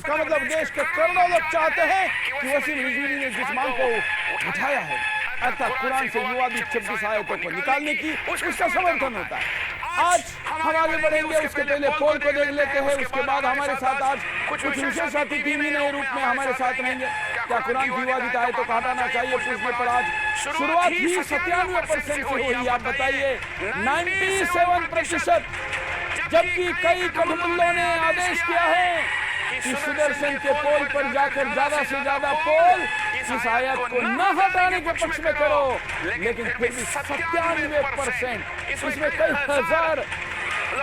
इसका मतलब देश के करोड़ों लोग चाहते हैं कि वसीम रिजवी ने जिस मांग को उठाया है, अर्थात कुरान से विवादित 26 आयतों को निकालने की, उसका समर्थन होता है। आज हम आगे बढ़ेंगे, उसके पहले पोल को देख लेते हैं। उसके बाद हमारे साथ आज कुछ विशेष अतिथि भी नए रूप में हमारे साथ रहेंगे। क्या कुरान की विवादित आयतों को हटाना चाहिए पूछने पर आज शुरुआत ही 97% से हुई, आप बताइए 97%, जबकि कई कठमुल्लों ने आदेश किया है कि सुदर्शन के पोल पर जाकर ज्यादा से ज्यादा पोल इस आयत को न हटाने के पक्ष में करो, लेकिन फिर भी 97%, इसमें कई हजार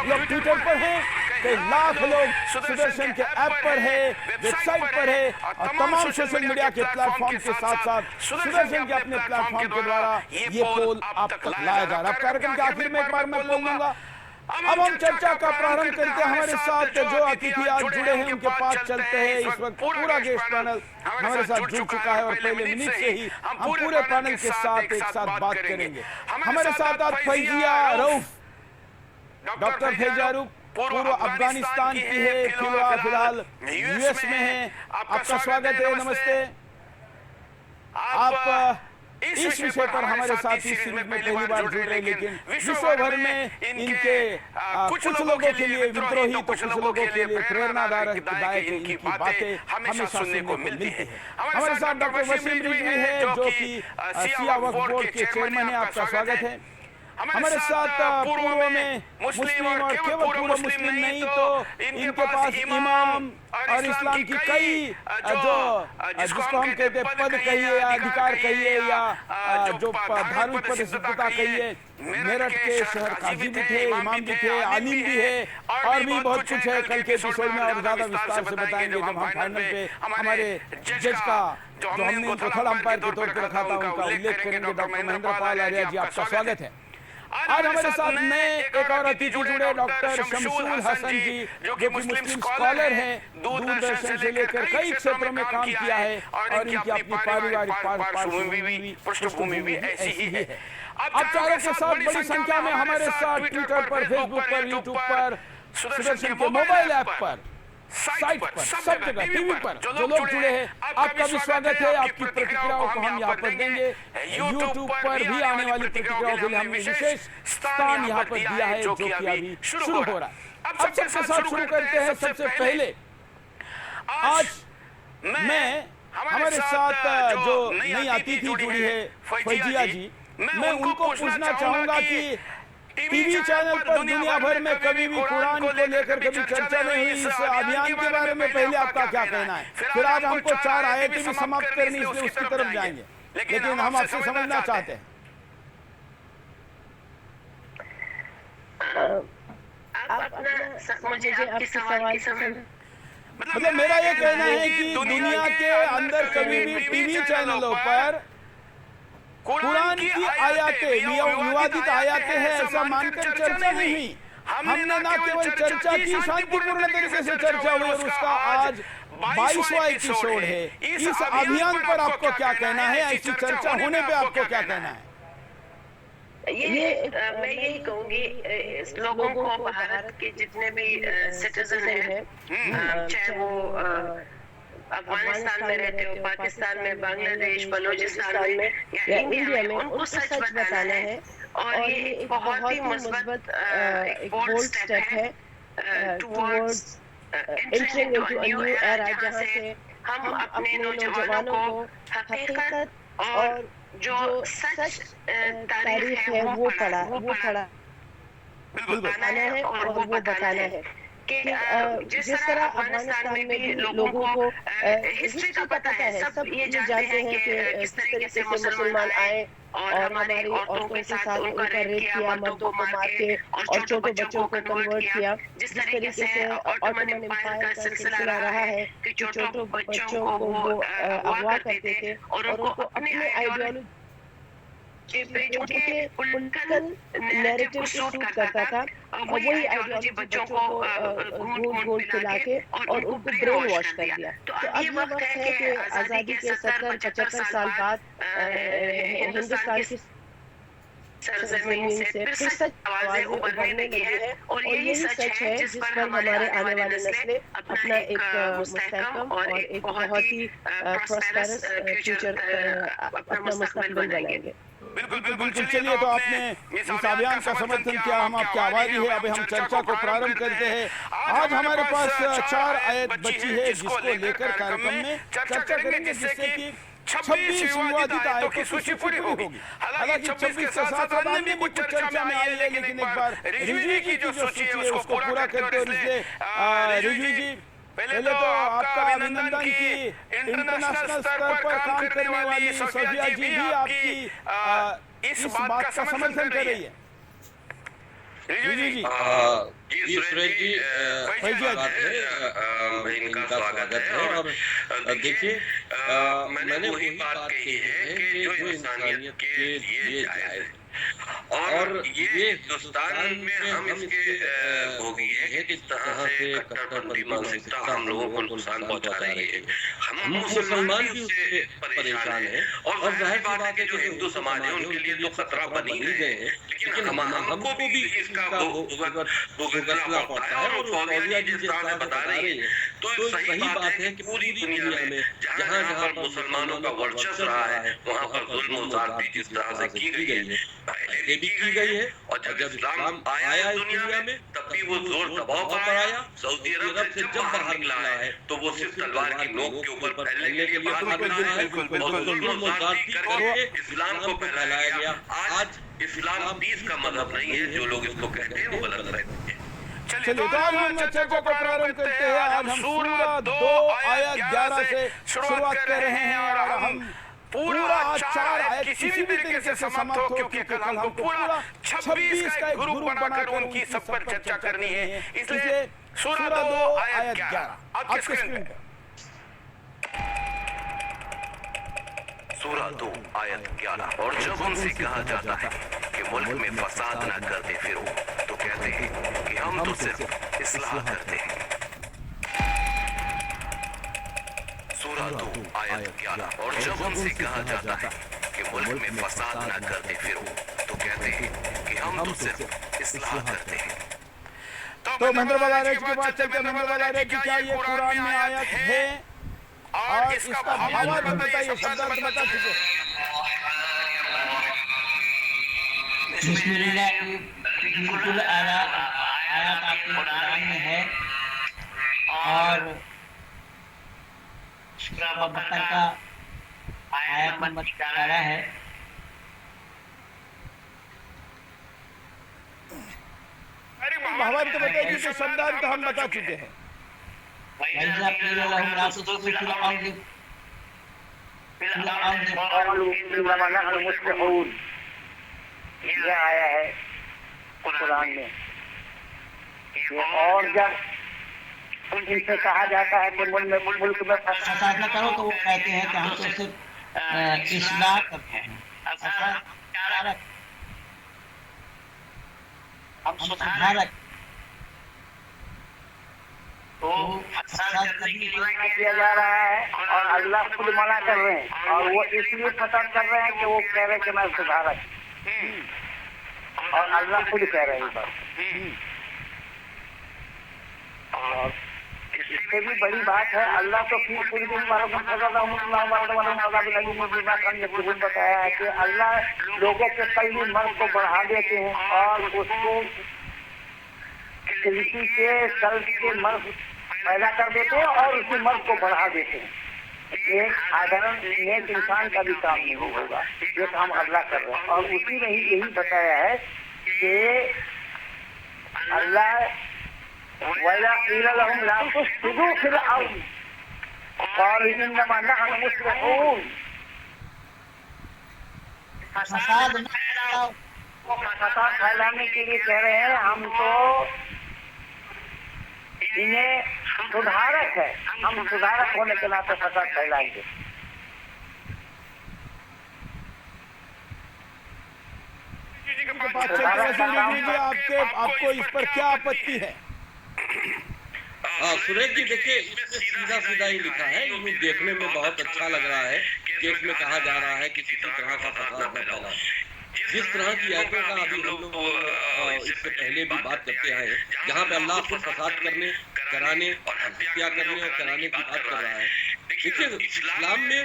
लोग ट्विटर पर हैं, कई लाख लोग सुदर्शन के ऐप पर है, वेबसाइट पर है, और तमाम सोशल मीडिया के प्लेटफॉर्म के साथ साथ सुदर्शन के अपने प्लेटफॉर्म के द्वारा ये पोल आप तक लाया जा रहा है। कार्यक्रम के आखिर में एक बार मैं बोल दूंगा। अब हम चर्चा का प्रारंभ करते हैं। हमारे साथ जो अतिथि आज जुड़े हैं उनके पास चलते हैं। इस वक्त पूरा गेस्ट पैनल हमारे साथ जुड़ चुका है और पहले मिनट से ही हम पूरे पैनल के साथ एक साथ बात करेंगे। हमारे साथ आज फैजिया रऊफ, डॉक्टर फैजिया रऊफ पूर्व अफगानिस्तान की है, फिलहाल यूएस में है। आपका स्वागत है, नमस्ते। आप इस विषय पर हमारे साथ इस सीरीज में पहली बार जुड़ रहे हैं, लेकिन विश्व भर में इनके कुछ लोगों के लिए विद्रोही तो कुछ लोगों के लिए प्रेरणादायक इनकी बातें हमेशा सुनने को मिलती है। हमारे साथ डॉक्टर वसीम रिजवी है जो कि शिया वक्फ बोर्ड के चेयरमैन है। आपका स्वागत है। हमारे साथ पूर्व में मुस्लिम और केवल पूर्व मुस्लिम नहीं तो इनके पास इमाम और इस्लाम की कई जो जिसको हम कहते हैं पद कहिए या अधिकार कहिए या जो धार्मिक परिशुद्धता कहिए, मेरठ के शहर काजी भी थे, इमाम भी थे, आलिम भी है और भी बहुत कुछ है। कल के एपिसोड में और ज्यादा विस्तार से बताएंगे जब हम फाइनल पे हमारे जज का जो हमने उनको थर्ड अंपायर के तौर पर रखा था उनका उल्लेख करेंगे। डॉक्टर महेंद्र पाल आर्या जी, आपका स्वागत है। आज हमारे साथ नए एक और अतिथि जुड़े, डॉक्टर शमसूल हसन जी जो कि मुस्लिम स्कॉलर हैं, दूरदर्शन से लेकर कई क्षेत्रों में काम किया है और इनकी अपनी पारिवारिक पृष्ठभूमि भी ऐसी ही है। अब चारों के साथ बड़ी संख्या में हमारे साथ ट्विटर पर, फेसबुक पर, यूट्यूब पर, सुदर्शन के मोबाइल ऐप पर, साइट पर, सब जगह टीवी पर जो लोग जुड़े हैं, आपका भी स्वागत है। आपकी प्रतिक्रियाओं को हम यहाँ पर देंगे। यूट्यूब पर भी आने वाली प्रतिक्रियाओं के लिए हमने विशेष स्थान यहाँ पर दिया है जो कि अभी शुरू हो रहा है। अब सबके साथ शुरू करते हैं। सबसे पहले आज मैं हमारे साथ जो नई अतिथि जुड़ी है फैजिया जी, मैं उनको पूछना चाहूंगा कि टीवी चैनल पर दुनिया भर में कभी भी कुरान को लेकर कभी चर्चा नहीं हुई। इस अभियान के बारे में पहले आपका क्या कहना है? फिर आज हमको 4 आयतें भी समाप्त करनी, इसलिए उसकी तरफ जाएंगे, लेकिन हम आपसे समझना चाहते हैं। मतलब मेरा ये कहना है कि दुनिया के अंदर कभी भी टीवी चैनलों पर कुरान की आयतें, विवादित आयतें हैं ऐसा मानकर चर्चा नहीं हुई। हमने ना केवल चर्चा की, शांतिपूर्ण तरीके से चर्चा हुई और उसका आज 22वां एपिसोड है। इस अभियान पर आपको क्या कहना है? ऐसी चर्चा होने पे आपको क्या कहना है? ये मैं यही कहूंगी, लोगों को भारत के जितने भी सिटीजन हैं, चाहे वो अफगानिस्तान में रहते हो, पाकिस्तान में, बांग्लादेश, बलूचिस्तान में या इंडिया में, उनको सच बताना है। और ये बहुत ही मुस्बत एक बोल्ड स्टेप है towards entering into a new era, जहां से हम अपने नौजवानों को हकीकत और जो सच तारीख है वो बताना है और वो बताना है कि जिस तरह अफगानिस्तान में भी लोगों को हिस्ट्री का पता है, सब ये जानते हैं कि किस तरीके से मुसलमान आए और हमारी औरतों के साथ उनका रेप किया, मर्दों को मार के और छोटे बच्चों को कन्वर्ट किया। जिस तरीके से ऑटोमन एम्पायर का सिलसिला रहा है कि छोटे बच्चों को वो अगवा करते थे और उनको अपनी आइडियोलॉजी जो कि उनकन नैरेटिव सूट करता था, वही आइडियोलॉजी बच्चों को घूट पिला के और उनको ब्रेन वॉश कर दिया। तो अब ये वक्त है कि आजादी के 70-75 साल बाद हिंदुस्तान की सरजमीन से फिर सच आवाजें उभरने लगी है और यही सच है जिस पर हमारे आने वाली नस्लें अपना एक मुस्तहकम और एक बहुत ही प्रॉस्पेरस फ्यूचर अपना मुस्तकबिल बनाएंगे। बिल्कुल बिल्कुल। चलिए, तो आपने इस अभियान का समर्थन किया, हम आपके आभारी हैं। अभी हम चर्चा को प्रारंभ करते हैं। आज हमारे पास 4 आयत बची है जिसको लेकर कार्यक्रम में चर्चा करेंगे, जिससे कि 26 विवादित आयतों की सूची पूरी होगी। हालांकि 26 के साथ साथ अन्य भी कुछ चर्चा में आई है, लेकिन एक बार रिजवी की जो सूची है उसको पूरा करते हैं। और इसलिए रिजवी जी, पहले तो आपका अभिनंदन कि इंटरनेशनल स्तर पर काम करने वाली सोफिया जी भी आपकी इस बात का समर्थन कर रही है। रिजवी जी। जी सुरेश जी, इनका स्वागत है। और देखिए, मैंने वही बात कही है कि जो इंसानियत के लिए जायज है और ये हिंदुस्तान में हम इसके भोगी हैं कि किस तरह से कट्टरपंथी मानसिकता हम लोगों को नुकसान पहुंचा रही है। हम मुसलमान भी उससे परेशान हैं और जाहिर बात है कि जो हिंदू समाज है उनके लिए तो खतरा बन ही गए हैं, लेकिन हमको भी इसका भुगतना पड़ता है। और सौदिया जी जिस तरह से बता रही है तो सही बात है कि पूरी दुनिया में जहाँ जहाँ पर मुसलमानों का वर्चस्व रहा है वहाँ पर जुल्म और ज़्यादती जिस तरह से की गई है पहले भी की गई है, और जब इस्लाम आया इस दुनिया में तब भी वो जोर दबाव पर आया। सऊदी अरब से जब बाहर निकला है तो वो सिर्फ तलवार की नोक के ऊपर फैलने के लिए बाहर निकला है और जुल्म और ज़्यादती करके इस्लाम को फैलाया गया। आज इस्लाम पीस का मजहब नहीं है, जो लोग इसको कहते हैं वो गलत रहते हैं। चलिए, तो आज हम चर्चा को प्रारंभ करते हैं। आज हम सूरा 2 आयत 11 से शुरुआत कर रहे हैं और हम पूरा 4 आयत किसी भी तरीके से समाप्त हो, क्योंकि कल हमको पूरा 26 का एक ग्रुप बनाकर उनकी सब पर चर्चा करनी है। इसलिए सूरा 2 आयत 11 आपके स्क्रीन पर। सूरा 2 आयत 11। और जब उनसे कहा जाता है कि मुल्क में फसाद न करते फिरो तो कहते हैं कि हम तो सिर्फ इस्लाह करते हैं। सूरा 2 आयत 11। और जब उनसे कहा जाता है कि मुल्क में फसाद न करते फिरो तो कहते हैं कि हम तो सिर्फ इस्लाह करते हैं। तो महेंद्र बलारेज के बाद चलते हैं। महेंद्र बलारेज, क्या ये कुरान में आयत है और इसका भावार्थ बताइए, शब्दार्थ बता चुके। बिल्कुल आयत आपके कुरान में है और सूरा 72 का आयत नंबर 11 है। भावार्थ बताइए, जिसे शब्दार्थ हम बता चुके हैं। ये आया है कुरान में। और जब इनसे कहा जाता है कि मुल्क में फसाद न करो तो वो कहते हैं कि हम तो सिर्फ इस्लाह करते हैं, हम सुधारक। तो फसाद कभी मना किया जा रहा है और अल्लाह खुद मना कर रहे हैं और वो इसलिए फसाद कर रहे हैं कि वो कह रहे हैं कि मैं सुधारक, और अल्लाह खुद कह रहे हैं बस। और इससे भी बड़ी बात है, अल्लाह तो बताया है कि अल्लाह लोगों के कई मर्द को बढ़ा देते हैं और उसको किसी के कल के मर्द पैदा कर देते हैं और उसी मर्द को बढ़ा देते हैं। एक साधारण नेक इंसान का भी काम नहीं होगा, ये काम अल्लाह कर रहे हैं। और उसी में ही यही बताया है कि अल्लाह वला क़ील लहुम ला तुफ़सिदू फ़िल अर्ज़ क़ालू इन्नमा नहनु मुस्लिहून। फसाद फैलाने के लिए कह रहे हैं हम तो इन्हें सुधारक है, हम सुधारक होने के नाते फसाद फैलाएंगे। आपको इस पर क्या आपत्ति है? सुरेश जी, देखिए इसमें सीधा सीधा ही लिखा है, ये देखने में बहुत अच्छा लग रहा है कि इसमें कहा जा रहा है कि किसी तरह का फसाद न फैलाओ। जिस तरह की आयतों का अभी हम लोग इससे पहले भी बात करते आए हैं, जहाँ पे अल्लाह खुद फसाद करने, कराने और हत्या करने और कराने की बात कर रहा है। देखिए, इस्लाम में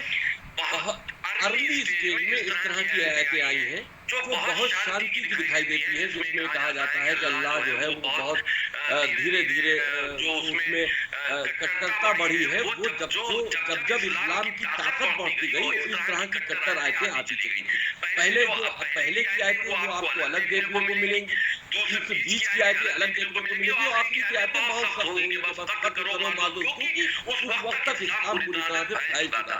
बहुत अर्ली स्टेज में इस तरह की आयतें आई हैं जो बहुत शांति की दिखाई देती है, जिसमें कहा जाता है कि अल्लाह जो है वो बहुत धीरे धीरे जो उसमें कट्टरता बढ़ी है, वो जब इस्लाम की ताकत बढ़ती गई, इस तरह की कट्टर आयतें आती चली। पहले की आयतें वो आपको अलग देखने को मिलेंगी, दूसरी बीच की आयतें अलग देखने को मिलेंगी, और आखिरी की आयतें बहुत सख्त होंगी, बस कत्ल करो मालूम, क्योंकि उस वक्त तक इस्लाम पूरी तरह से फैल चुका था।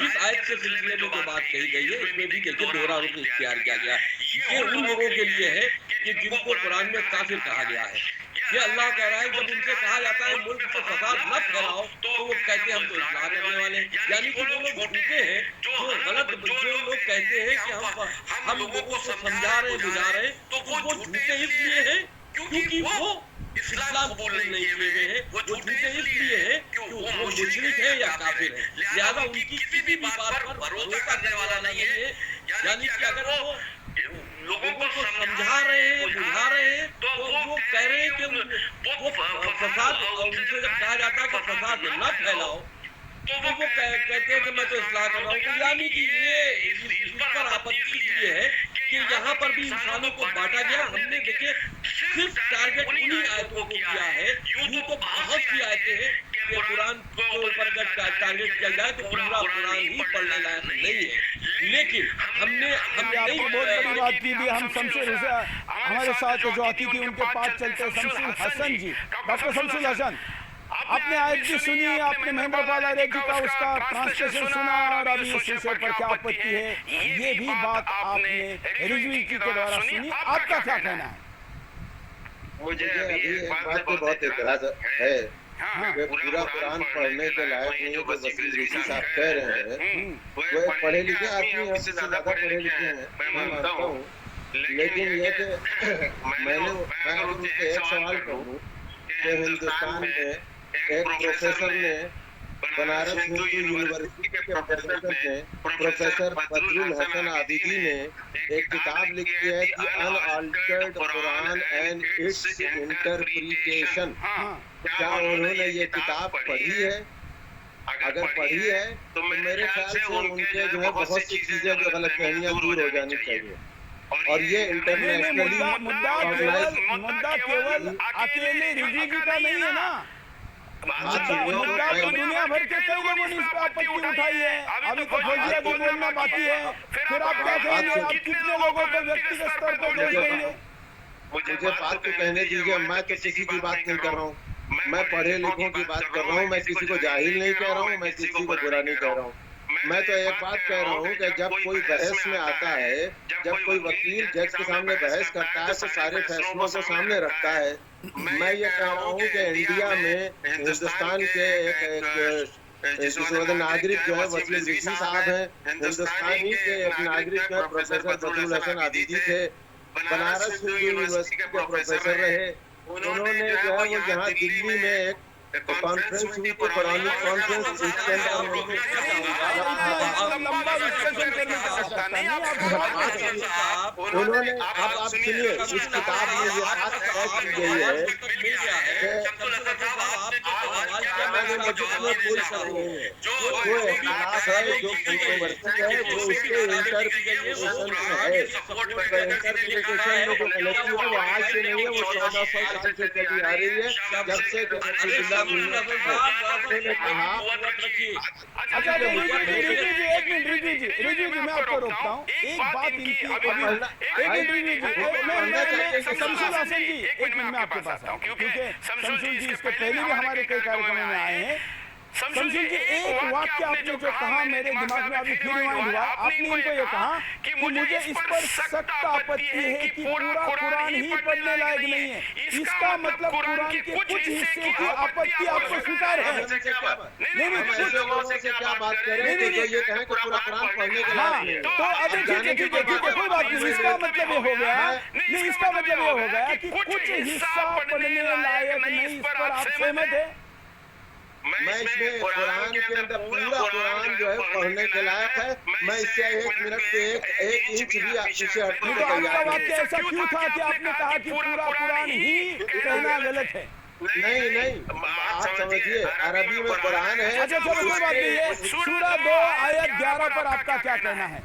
इस आयत के सिलसिले में जो बात कही गई है, इसमें भी देखिए दोहरा रुख इख्तियार किया गया। ये उन लोगों के लिए है कि जिनको कुरान में काफिर कहा गया है। ये अल्लाह कह रहा है, जब उनसे कहा जाता है मुल्क में फसाद न फैलाओ, तो वो कहते हैं हम तो इस्लाह करने वाले हैं। यानी कि वो लोग झूठे हैं, जो गलत, जो लोग कहते हैं कि हम लोगों को समझा रहे बुझा रहे, तो वो झूठे इसलिए हैं क्योंकि वो इस्लाम कबूल नहीं किए हुए हैं। वो झूठे इसलिए हैं कि वो मुशरिक है या काफिर है, लिहाजा उनकी किसी भी बात पर भरोसा करने वाला नहीं है। यानी कि अगर वो लोगों को समझा रहे हैं, बुझा रहे हैं, तो वो कह रहे हैं कि वो फसाद, और उनसे जब कहा जाता है कि फसाद न फैलाओ, तो वो कहते हैं कि मैं तो इस्लाह कर रहा हूँ। यानी कि ये इस पर आपत्ति ये है कि यहाँ पर भी इंसानों को बांटा गया। हमने देखिए सिर्फ टारगेट उन्हीं आयतों को किया है, यूं तो बहुत सी आयतें हैं कि कुरान के ऊपर अगर टारगेट किया जाए तो पूरा कुरान ही पढ़ने लायक नहीं है। लेकिन हमने आपको बहुत बड़ी बात की थी। हम शमशेर हुसैन हमारे साथ जो आती थी उनके पास चलते, शमशेर हसन जी, डॉक्टर शमशेर हसन, आपने आयत भी सुनी, आपने महेंद्र पाल आर्य जी का उसका ट्रांसलेशन सुना, और अभी इस विषय पर क्या आपत्ति है, ये भी बात आपने रिजवी जी के द्वारा सुनी, आपका क्या कहना है? मुझे अभी एक बात पे बहुत एतराज है कि पूरा कुरान पढ़ने के लायक नहीं है, जो वसीम रिजवी साहब कह रहे हैं। वो पढ़े लिखे आदमी हमसे ज्यादा पढ़े लिखे हैं, मैं मानता हूँ, लेकिन ये कि मैं उनसे एक सवाल कहूँ कि हिंदुस्तान में एक प्रोफेसर ने, बनारस हिंदू यूनिवर्सिटी के प्रोफेसर ने, प्रोफेसर बदरुल हसन आबिदी ने एक किताब लिखी है कि unaltered Quran and it's interpretation. क्या उन्होंने ये किताब पढ़ी है? अगर पढ़ी है तो मेरे ख्याल से उनके जो है बहुत सी चीजें जो गलतफहमियां दूर हो जानी चाहिए। और ये इंटरनेशनली मुद्दा केवल अकेले रिजवी जी का नहीं है ना, मुद्दा तो दुनिया भर के कई लोगों ने इस पर आपत्ति उठाई है। अभी तो फौजिया को बोलना बाकी है, फिर आप क्या कहेंगे? आप कितने लोगों को व्यक्तिगत स्तर पर दोष देंगे? मुझे बात तो कहने दीजिए, मैं तो किसी की बात नहीं कर रहा हूँ, मैं पढ़े लिखों की बात कर रहा हूँ, मैं किसी को जाहिल नहीं कह रहा हूँ, मैं किसी को बुरा नहीं कह रहा हूँ। मैं तो एक बात कह रहा हूँ कि जब कोई बहस में आता है, जब कोई वकील जज के सामने बहस करता है तो सारे फैसलों को सामने रखता है। मैं ये कह रहा हूँ कि इंडिया में हिंदुस्तान के एक नागरिक जो है वसीम रिजवी साहब हैं, हिंदुस्तानी के एक नागरिक है प्रोफेसर बदरुल हसन आबिदी थे, बनारस हिंदू यूनिवर्सिटी के प्रोफेसर रहे। उन्होंने जो है वो यहाँ दिल्ली में एक कॉन्फ्रेंस हुई तो पुरानी कॉन्फ्रेंस, इसके अंदर उन्होंने, अब आप सुनिए, इस किताब में ये बात तय की गई है रिजवी जी मैं आपको रोकता हूँ, एक बात इनकी, शमशेर हसन जी एक मिनट में आपके पास आऊँ, क्योंकि शमशेर जी इसके पहले भी हमारे कई कार्यक्रमों में आए हैं। शमशेर जी एक वाक्य आपने जो कहा मेरे दिमाग में अभी फिर रिवाइंड हुआ, आपने इनको ये कहा कि मुझे इस पर सख्त आपत्ति है कि पूरा कुरान ही पढ़ने लायक नहीं है। इसका मतलब कुरान के कुछ हिस्से की आपत्ति आपको स्वीकार है? नहीं, क्या बात कर रहे हैं, ये कहें कि पूरा कुरान पढ़ने के लायक तो अभी ठीक है, कोई बात नहीं। इसका मतलब ये हो गया, नहीं इसका मतलब ये हो गया कि कुछ हिस्सा पढ़ने लायक नहीं, इस पर आप सहमत है? मैं इसमें कुरान के अंदर पूरा कुरान जो है पढ़ने के लायक है। मैं इससे 1 मिनट पे एक इंच भी पीछे हटने को आपका तैयार वाक्य नहीं। ऐसा क्यों था कि आपने कहा कि पूरा कुरान ही कहना गलत है? नहीं, आप समझिए, अरबी में कुरान है। अच्छा चलो कोई बात नहीं है। सूरा 2 आयत 11 पर आपका क्या कहना है?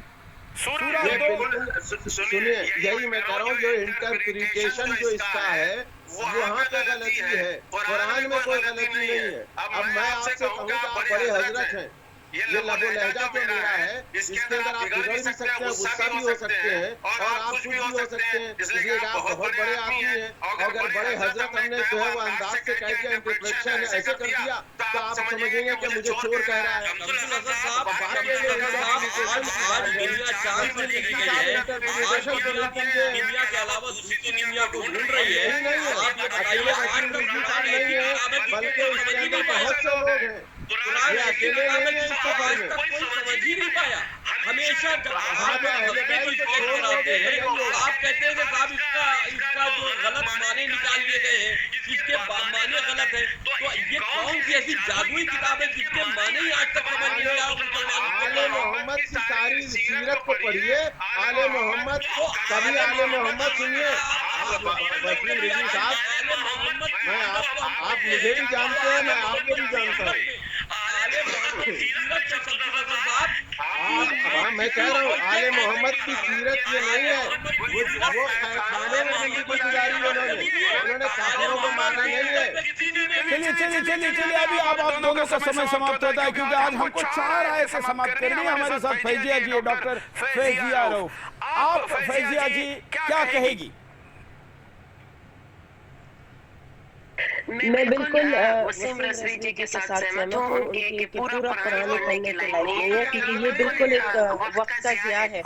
सूरा ये 2 बिल्कुल सुनिए, यही मैं कह रहा हूँ, जो इंटरप्रिटेशन जो इसका है वहाँ पे गलती है, कुरान में कोई गलती नहीं है। अब मैं आपसे कहूँ कि आप बड़े हजरत हैं, ये लबो लहजा जो मेरा है इसके अंदर आप बिगड़ भी सकते हैं, गुस्सा भी हो सकते हैं और आप कुछ भी हो सकते हैं, इसलिए आप बहुत बड़े आदमी हैं। अगर बड़े हजरत हमने जो है वो अंदाज से कह दिया, इंटरप्रिटेशन ऐसे कर दिया, तो आप समझेंगे कि मुझे चोर कह रहा है। अब्दुल नजर साहब, आज दुनिया चांद पे चली गई है, आज दुनिया के अलावा दूसरी दुनिया को ढूंढ रही है। आप ये बताइए, आज तक नहीं है, बल्कि इसके अंदर बहुत से लोग हैं, कुरान अकेले नहीं है इसके बारे में। कोई समझ ही नहीं पाया। हमेशा जब आप कराते हैं आप कहते हैं कि साहब इसका जो गलत माने निकाल लिए गए हैं, इसके माने गलत है, तो ये कौन सी ऐसी जादुई किताब है जिसके माने ही आज तक समझ नहीं आया मुसलमानों आले मोहम्मद की सारी सीरत को पढ़िए। आले मोहम्मद को कभी आले मोहम्मद सुनिए, वकील रिजवी साहब, मैं आप मुझे भी जानते हैं, मैं आपको भी जानता हूँ। हाँ, मैं कह रहा हूँ आले मोहम्मद की सीरत ये नहीं है, वो खाने में जिंदगी गुजारी उन्होंने काफिरों को माना नहीं है। चलिए अभी आप दोनों का समय समाप्त होता है, क्योंकि आज हमको 4 आयत से समाप्त करनी है। हमारे साथ फैजिया जी है, डॉक्टर फैजिया रऊफ। आप फैजिया जी क्या कहेगी? मैं बिल्कुल वसीम रजवी जी के साथ सहमत हूँ कि पूरा कुरान पढ़ने के लायक नहीं है, क्योंकि ये बिल्कुल एक वक्त का ज़िया है।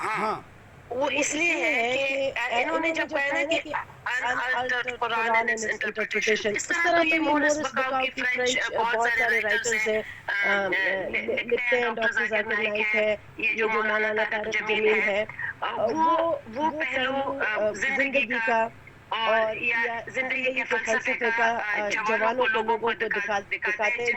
वो इसलिए है कि इन्होंने जब कहना कि unaltered Quran and it's interpretation, इस तरह ये मोरिस बकाउ की फ्रेंच बहुत सारे राइटर्स हैं, लिखते हैं, डॉक्टर जाकिर नाइक है, ये जो मौलाना तारिक जमील है, वो पहलू जिंदगी का और या जिंदगी के फलसफे का जवानों लोगों को दिखाते हैं,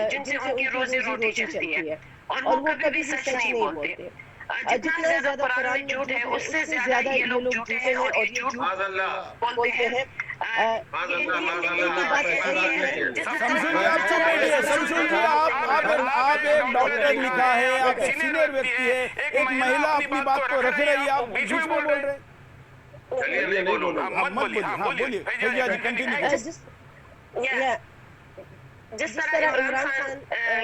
जिनसे उनकी रोजी रोटी चलती है, और वो कभी सच नहीं बोलते। जितना ज्यादा कुरान में झूठ है, उससे ज्यादा ये लोग झूठे हैं और ये झूठ बोलते हैं। आप एक डॉक्टर लिखा है, आप एक सीनियर व्यक्ति है, एक महिला अपनी बात को रख रही है, आप बीच में बोल रहे हैं। चलिए नहीं बोलूंगा, मत बोलिए, हाँ बोलिए, फैजिया जी कंटिन्यू। जिस तरह इमरान खान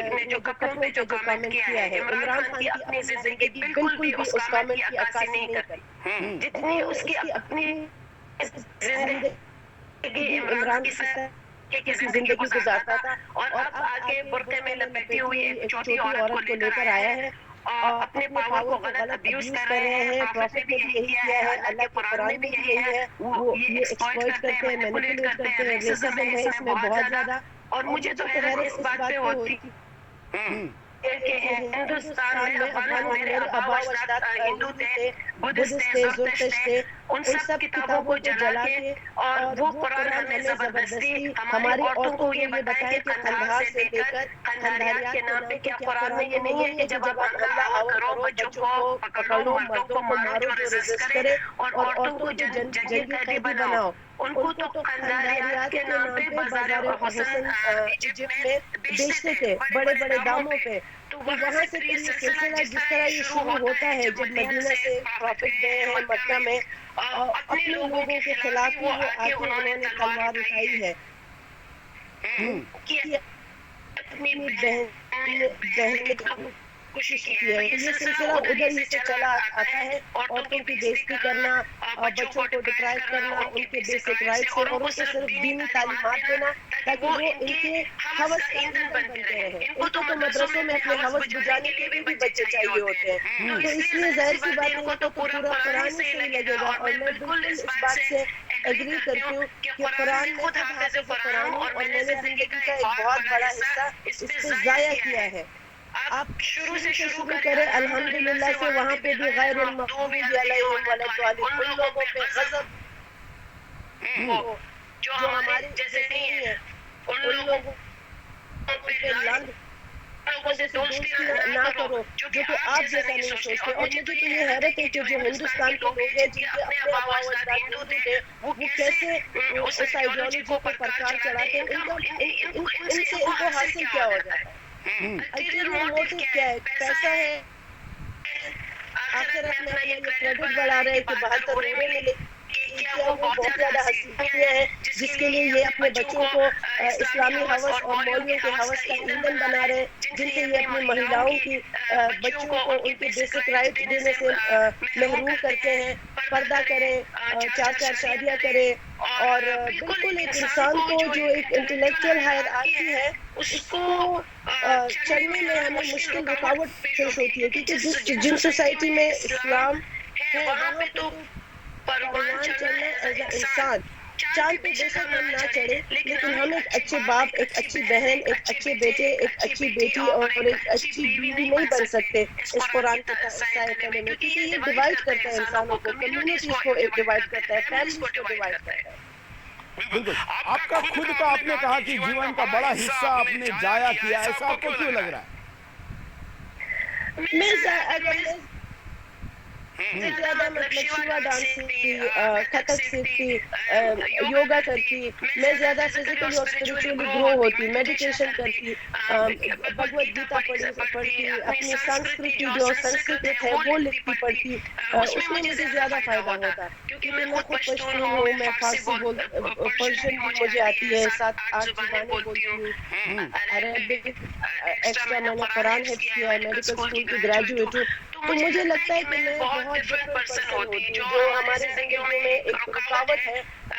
ने जो कपड़ों पे जो कमेंट किया है, इमरान खान की अपनी जिंदगी बिल्कुल भी उस कमेंट की अक्कासी नहीं करी, जितनी उसकी अपनी जिंदगी इमरान की जिंदगी गुजारता था, और अब आगे बुर्के में लपेटी हुई एक छोटी औरत को लेकर आया है और अपने पावर को गलत अब्यूज कर रहे हैं। प्रॉफिट ने भी यही किया है, अल्लाह के कुरान में भी यही है, वो ये एक्सप्लॉइट करते हैं, मैनिपुलेट करते हैं, रेसिज्म है इसमें बहुत ज्यादा। और मुझे तो हैरत इस बात पे होती कि हिंदुस्तान में हमारे आबा अजदाद हिंदू थे, बुद्धिस्ट थे, ज़ुरतुश थे, उन सब किताबों को जला के, और वो कुरान हमें जबरदस्ती हमारी औरतों को ये बताया कि खंडहार से लेकर खंडहारियात के नाम पे, क्या कुरान में ये नहीं है कि जब आप अल्लाह करो, बच्चों को पकड़ो, मर्दों को मारो जो रेजिस्ट करे, और औरतों को जंगी कैदी बनाओ। उनको तो खंडहारियात के नाम पे बाजार हुसैन इजिप्ट में बेचते थे बड़े बड़े दामों पे। तो वहाँ से फिर ये सिलसिला जिस तरह ये शुरू होता है, जब मदीना से प्रॉफिट गए हैं मक्का में, अपने लोगों के खिलाफ वो आके उन्होंने तलवार उठाई है कि अपनी बहन कोशिश की है। ये सिलसिला उधर ही से चला आता है, औरतों की बेइज्जती करना, बच्चों को डिप्राइव करना उनके बेसिक राइट्स से, और उनको सिर्फ दीनी तालीमात देना ताकि वो इनके हवस का ईंधन बनते रहें। इनको तो मदरसों में अपने हवस बुझाने के लिए भी बच्चे चाहिए होते हैं, तो इसलिए जाहिर सी बात है इनको तो पूरा कुरान से ही लगेगा। और मैं बिल्कुल इस बात से एग्री करती हूँ कि कुरान में खुद हाफिज़ कुरान और मैंने जिंदगी का एक बहुत बड़ा हिस्सा इस पे जाया किया है। आप शुरू से शुरू करें अल्हम्दुलिल्लाह से, वहाँ पे भी गैरुल मग़ज़ूबि अलैहिम वलद्दालिन, उन लोगों पे गज़ब जो हमारे जैसे नहीं है, उन लोगों पे लाल लोगों से दोस्ती ना करो जो कि आप जैसा नहीं सोचते। और मुझे तो ये हैरत है कि जो हिंदुस्तान के लोग हैं जिनके अपने आबा अजदाद हिंदू थे वो कैसे उस आइडियोलॉजी को प्रचार चलाते हैं, इनसे इनको हासिल क्या हो जाता है? अल्टीमेट मोटिव क्या है? पैसा है, आखिर अपना ये क्रेडिट बढ़ा रहे हैं कि 72 रोड़े मिले, क्या वो बहुत ज्यादा हसीनियां हैं जिसके लिए ये अपने बच्चों को इस्लामी हवस और मौलवियों के हवस का ईंधन बना रहे हैं, जिनसे ये अपनी महिलाओं की बच्चों को उनके बेसिक राइट देने से महरूम करते हैं। पर्दा करें, 4-4 शादियां करें और बिल्कुल एक इंसान को जो एक इंटेलेक्चुअल हायरार्की है उसको चढ़ने में हमें मुश्किल रुकावट पेश होती है, क्योंकि जिन सोसाइटी में इस्लाम है वहाँ पे तो परवान चढ़ना एज अ इंसान, चांद पे बेशक हम ना चढ़े लेकिन हम एक अच्छे बाप, एक अच्छी बहन, एक अच्छे बेटे, एक अच्छी बेटी और एक अच्छी बीवी नहीं बन सकते इस कुरान के तहत में, क्योंकि ये डिवाइड करता है इंसानों को, कम्युनिटीज को डिवाइड करता है, फैमिलीज को डिवाइड करता है। बिल्कुल, आपका खुद का आपने कहा कि जीवन का बड़ा हिस्सा आपने जाया किया, ऐसा आपको क्यों लग रहा है? मैं ज्यादा मतलब शिवा डांस सीखती, कथक सीखती, योगा करती, मैं ज्यादा फिजिकली और स्पिरिचुअली ग्रो होती, मेडिटेशन करती, भगवत गीता पढ़ती, अपनी संस्कृति जो संस्कृत है वो लिखती पढ़ती, उसमें मुझे ज्यादा फायदा होता क्योंकि मैं खुद पश्तून हूँ, मैं फारसी पर्शियन भी मुझे आती है, 7-8 ज़बानें बोलती हूँ, अरबिक एक्स्ट्रा मैंने कुरान हिफ्ज़ किया है, मेडिकल स्कूल की ग्रेजुएट हूँ, तो मुझे लगता है कि मैं बहुत डिफरेंट पर्सन होती हूँ। जो हमारे जिंदगी में एक रुकावट है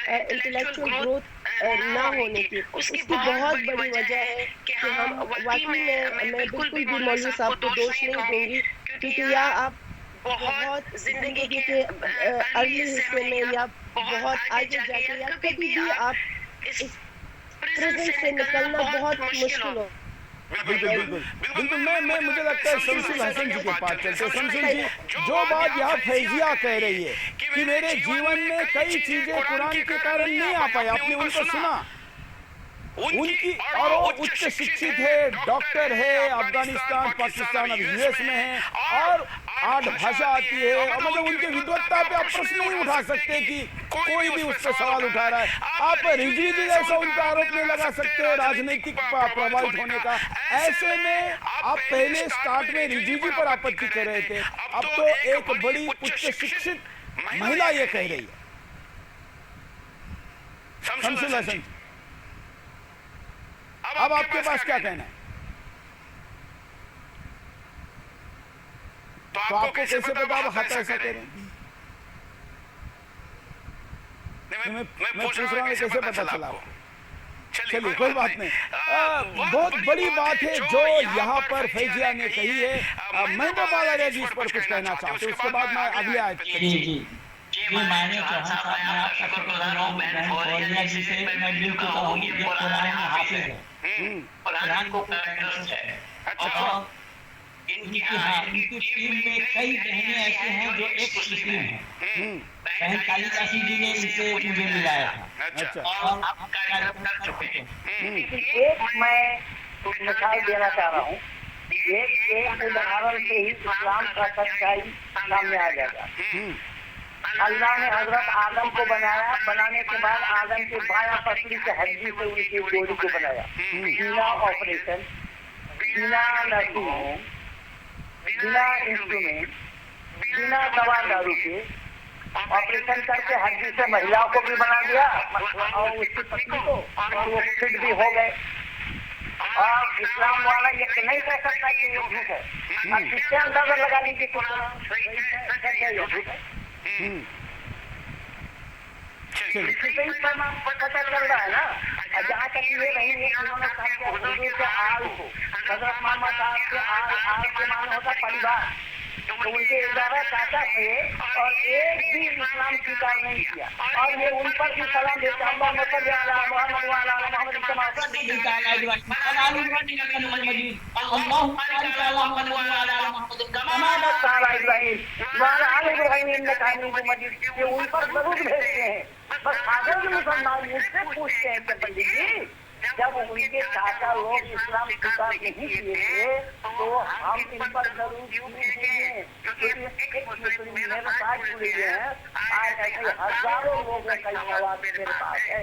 इंटेलेक्चुअल ग्रोथ ना होने की, उसकी बहुत बड़ी वजह है कि हम वाकई में, मैं बिल्कुल भी मौलवी साहब को दोष नहीं दूंगी, क्योंकि या आप बहुत जिंदगी के अर्ली हिस्से में या बहुत आगे जाके या कभी भी आप इस प्रेजेंट से निकलना बहुत मुश्किल हो। बिल्कुल, मैं मुझे लगता है शमसुल हसन जी के पास चलते। शमसुल जी, जो बात यहाँ फैजिया कह रही है कि मेरे जीवन में कई चीजें कुरान के कारण नहीं आ पाई, आपने उनको सुना, उनकी, और वो उच्च शिक्षित है, डॉक्टर है, अफगानिस्तान पाकिस्तान अब यूएस में है और 8 भाषा आती है, और मतलब उनके विद्वत्ता पे आप प्रश्न नहीं उठा सकते कि कोई भी उससे सवाल उठा रहा है। आप रिजवी जैसा उनका आरोप नहीं लगा सकते राजनीतिक प्रभावित होने का। ऐसे में आप पहले स्टार्ट में रिजवी पर आपत्ति कर रहे थे, अब तो एक बड़ी उच्च शिक्षित महिला ये कह रही है। शमसुल हसन, अब आपके पास क्या कहना है? तो आपको कैसे पता आप हाथ ऐसा करें? मैं पूछ रहा हूँ कैसे पता चला आपको? चलिए कोई बात नहीं, बहुत बड़ी बात है जो यहाँ पर फैजिया ने कही है। मैं बाला जी इस पर कुछ कहना चाहते हैं, उसके बाद मैं अगले आयत मैंने चौहान साहब, मैं आपका शुक्र कर रहा हूँ, बहन फौजिया जी से मैं बिल्कुल कहूँगी ये कुरान में हाफिज है, कुरान को इंटरेस्ट है, और इनकी टीम में कई बहनें ऐसी हैं जो एक मुस्लिम हैं। बहन काली काशी जी ने इनसे मुझे मिलाया था और आप कार्यक्रम कर चुके हैं। एक मैं मिसाल देना चाह रहा हूँ, एक उदाहरण से ही इस्लाम का सच्चाई सामने आ जाएगा। अल्लाह ने हजरत आदम को बनाया, बनाने के बाद आदम के बायां पसली से हड्डी से उनकी बॉडी को बनाया, बिना ऑपरेशन, बिना नर्सिंग, बिना इंस्ट्रूमेंट, बिना दवा दारू के ऑपरेशन करके हड्डी से महिलाओं को भी बना दिया और उसकी पत्नी को, और वो फिट भी हो गए। और इस्लाम वाला ये नहीं कह सकता कि ये झूठ है। अब किससे अंदाजा लगा लीजिए पता चल रहा है ना। जहाँ तक ये नहीं है, उन्होंने कहा कि हुजूर के आल को, हजरत मोहम्मद साहब के आल के माने होता परिवार, तो उनके 11 चाचा थे और एक भी इस्लाम स्वीकार नहीं किया, और ये उन पर भी सलाम देते हैं। उन पर जरूर भेजते हैं। बस अगर मुसलमान मुझसे पूछते हैं कि पंडित जी जब उनके चाचा लोग इस्लाम स्वीकार नहीं किए थे तो हम इन पर जरूर क्यों हैं, क्योंकि एक मुस्लिम मेरे पास जुड़े हुए हैं, आज ऐसे हजारों लोगों का जवाब मेरे पास है।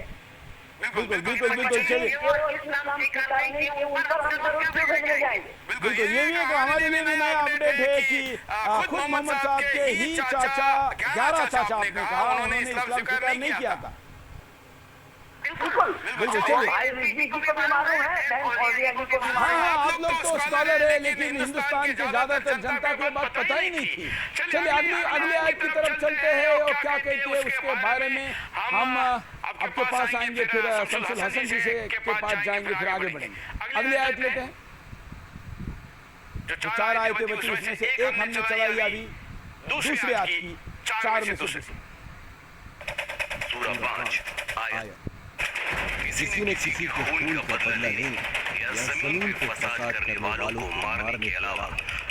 बिल्कुल बिल्कुल बिल्कुल, चलिए इस्लाम स्वीकार नहीं किए उन पर हम जरूर क्यों भेजने जाएंगे। बिल्कुल, ये भी एक हमारे लिए भी नया अपडेट है कि खुद मोहम्मद साहब के ही चाचा, 11 चाचा आपने कहा, उन्होंने इस्लाम स्वीकार नहीं किया था। बिल्कुल बिल्कुल, चलिए। भाई रिजवी को भी मालूम है, बैंक फौजिया जी को भी हाँ मालूम हाँ, है। आप लोग तो स्कॉलर है, लेकिन हिंदुस्तान के ज्यादातर जनता को बात पता ही नहीं थी। चलिए अगले आयत की तरफ चलते हैं और क्या कहती है उसके बारे में हम आपके पास आएंगे, फिर शमसुल हसन जी से के पास जाएंगे, फिर आगे बढ़ेंगे। अगले आयत लेते हैं। जो 4 आयतें बची उसमें से एक हमने चलाई अभी, दूसरी आयत की 4 में से सूरा 5 आयत। किसी ने किसी के खून का बदला लेने या जमीन पर फसाद करने वालों को मारने के अलावा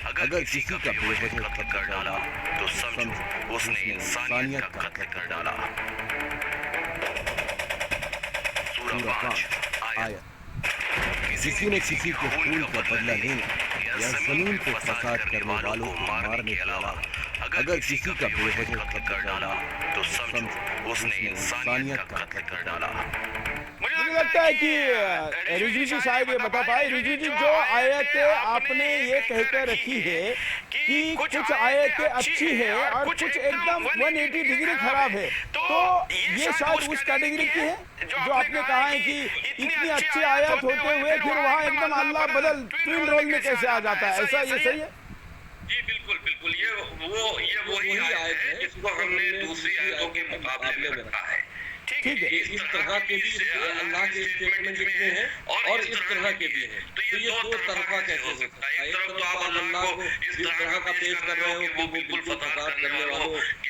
अगर किसी का बेवजह कत्ल कर डाला तो समझो उसने इंसानियत का कत्ल कर डाला। सूरा 5 आयत। किसी ने किसी को खून का बदला लेने या जमीन पर फसाद करने वालों को मारने के अलावा अगर किसी का बेवजह कत्ल कर डाला तो समझो उसने इंसानियत का कत्ल कर डाला। मुझे लगता है कि रिजवी जी शायद ये बता पाए। रिजवी जी, जो आयत आपने ये कहकर रखी है कि कुछ आयतें अच्छी है और कुछ एकदम 180 डिग्री खराब है, तो ये शायद उस कैटेगरी की है जो आपने कहा है कि इतनी अच्छी आयत होते हुए फिर वहाँ एकदम अल्लाह बदल ट्विन रोल में कैसे आ जाता है, ऐसा ये सही है? जी बिल्कुल बिल्कुल, ये वही आयत है जिसको हमने दूसरी आयतों के मुकाबले में रखा है। ठीक है, इस तरह के भी अल्लाह के स्टेटमेंट जितने हैं और इस तरह के भी हैं, तो ये दो तरफा कैसे हो सकता है? एक तरफ तो आप अल्लाह को इस तरह का पेश कर रहे हो कि वो बिल्कुल फसाद करने वालों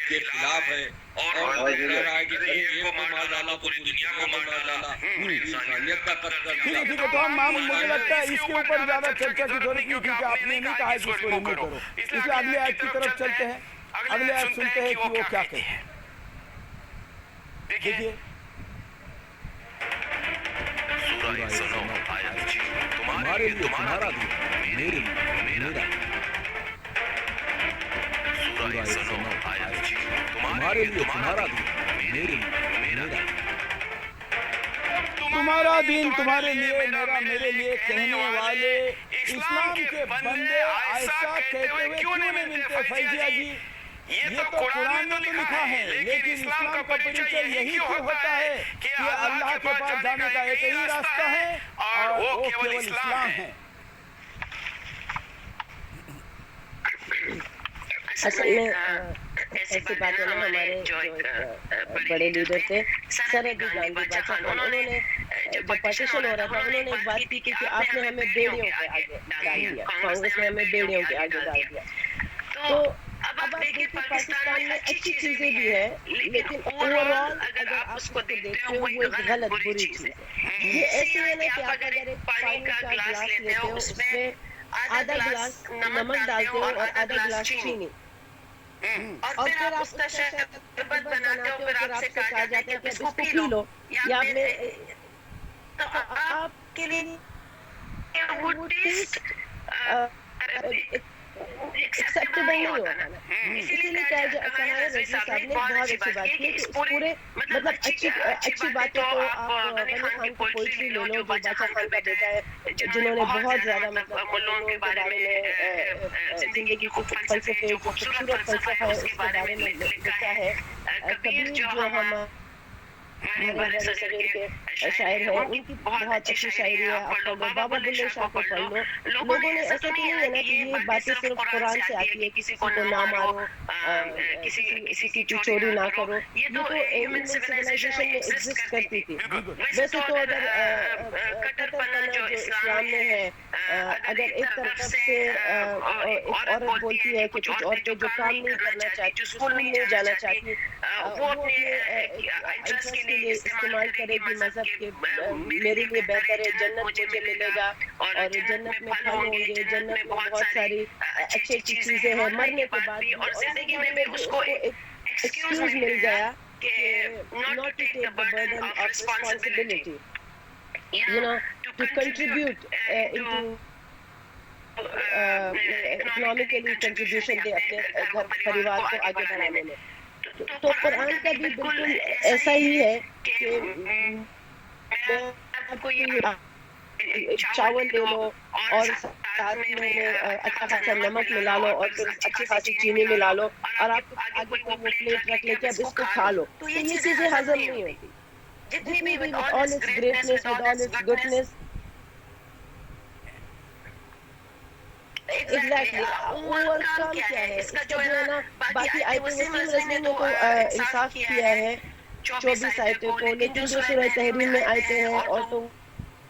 के खिलाफ है और कह रहा है कि एक को मार डाला पूरी दुनिया को मार डाला, इंसानियत का कत्ल कर ठीक है, दिया। तो हम मुझे लगता है इसके ऊपर ज्यादा चर्चा की जरूरत नहीं, क्योंकि आपने नहीं कहा कि इसको रिमूव करो, इसलिए अगले आयत की तरफ चलते हैं। अगले आयत सुनते हैं कि वो क्या कहते हैं। देखिए सूरा 109 आयत 6। तुम्हारे लिए तुम्हारा दिन, मेरे लिए मेरा। सूरा 109 आयत 6। तुम्हारे लिए तुम्हारा दिन, मेरे लिए मेरा। तुम्हारा दिन तुम्हारे लिए, मेरा मेरे लिए कहने वाले इस्लाम के बंदे ऐसा कहते हुए क्यों नहीं मिलते? फैजिया जी, ये तो कुरान में तो लिखा है, लेकिन इस्लाम का परिचय यही क्यों होता है कि अल्लाह के पास जाने का एक ही रास्ता है और वो केवल इस्लाम है। असल में ऐसी बातें ना हमारे जो बड़े लीडर थे सर अब्दुल गांधी बादशाह, उन्होंने जब पार्टीशन हो रहा था उन्होंने एक बात की कि आपने हमें बेड़ियों के आगे डाल दिया, कांग्रेस ने हमें बेड़ियों के आगे डाल दिया। तो अब आप देखिए पाकिस्तान में अच्छी चीजें भी है, लेकिन ओवरऑल अगर आप उसको देखते हो वो एक गलत बुरी चीज है। ये ऐसे है ना कि आप अगर एक पानी का गिलास लेते हो उसमें आधा गिलास नमक डालते हो और आधा गिलास चीनी, और फिर आप उसका शरबत बनाते हो, फिर आपसे कहा जाता है कि इसको पी लो, या तो आपके लिए वो टेस्ट एक्सेप्टेबल नहीं होता ना। इसीलिए कहा है रज़ी साहब ने बहुत अच्छी बात की कि पूरे मतलब अच्छी बातें तो आप गनी खान की पोइट्री ले लो, जो बादशाह खान का बेटा है, जिन्होंने बहुत ज्यादा मतलब मुल्लों के बारे में जिंदगी के फलसफे, जो खूबसूरत फलसफा है उसके बारे में लिखा है। कबीर जो हम के शायर है, उनकी बहुत अच्छी शायरी है। आप बाबा बुल्ले शाह को पढ़ लो। लोगों ने ऐसा नहीं है ना कि ये बातें सिर्फ कुरान से आती है, किसी को ना मारो, किसी की चोरी ना करो, ये तो ह्यूमन सिविलाइजेशन में एग्जिस्ट करती थी। वैसे तो अगर कट्टरपना जो इस्लाम में है, अगर एक तरफ से एक औरत बोलती है कि कुछ औरतें जो काम नहीं करना चाहती, स्कूल नहीं जाना चाहती, वो अपने इंटरेस्ट के लिए इस्तेमाल करेगी मजहब के, मेरे लिए बेहतर है, जन्नत मुझे मिलेगा और जन्नत में फल होंगे, जन्नत में बहुत सारी अच्छी अच्छी चीजें हैं मरने के बाद भी, और जिंदगी में उसको एक एक्सक्यूज मिल गया कि not to take the burden of responsibility. to contribute into economically contribution दे अपने घर परिवार को आगे बढ़ाने में। तो कुरान का भी बिल्कुल ऐसा ही है कि आपको ये चावल ले लो और साथ में अच्छा खासा नमक मिला लो और फिर अच्छी खासी चीनी मिला लो और आप आगे वो प्लेट रख लेके अब इसको खा लो, तो ये चीजें हजम नहीं होती। जितनी भी with all its greatness, with all it's goodness, exactly overcome क्या है इसका जो है ना। बाकी आयतें वसीम रज़वी ने तो इंसाफ किया है 24 आयतों को, लेकिन जो सूरह तहरीम में आयतें हैं और तो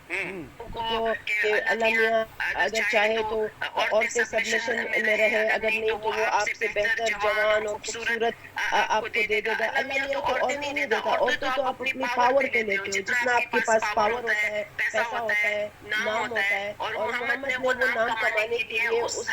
कि अल्लाह मियाँ अगर चाहे तो औरतें सबमिशन में रहे, अगर नहीं तो वो आपसे बेहतर जवान और खूबसूरत आपको दे देगा। अल्लाह मियाँ को औरतें नहीं देता, औरतें तो आप अपनी पावर पे लेते हो, जितना आपके पास पावर होता है, पैसा होता है, नाम होता है, और मोहम्मद ने वो नाम कमाने के लिए उस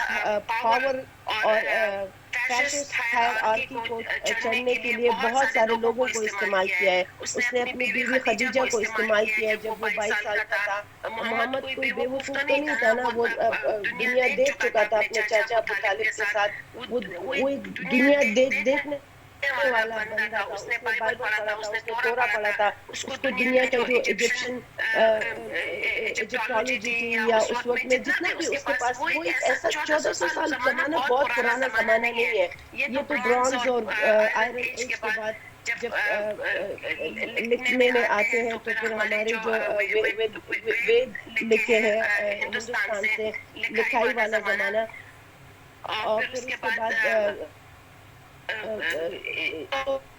पावर और फैसिस्ट हायरार्की को चढ़ने के लिए बहुत सारे लोगों को इस्तेमाल किया है। उसने अपनी बीवी खदीजा को इस्तेमाल किया है जब वो 22 साल का था। मोहम्मद कोई बेवकूफ तो नहीं था ना, वो दुनिया देख चुका था अपने चाचा अबू तालिब के साथ। वो एक दुनिया देखने वाला बंदा था, उसने बाइबल पढ़ा था, उसने तोरा पढ़ा था, उसको दुनिया का जो इजिप्टोलॉजी थी या उस वक्त में जितना भी उसके पास, वो एक ऐसा 1400 साल जमाना बहुत पुराना जमाना नहीं है। ये तो ब्रॉन्ज और आयरन एज के बाद जब लिखने में आते हैं तो फिर हमारे जो वेद लिखे हैं हिंदुस्तान से लिखाई वाला जमाना, और फिर उसके बाद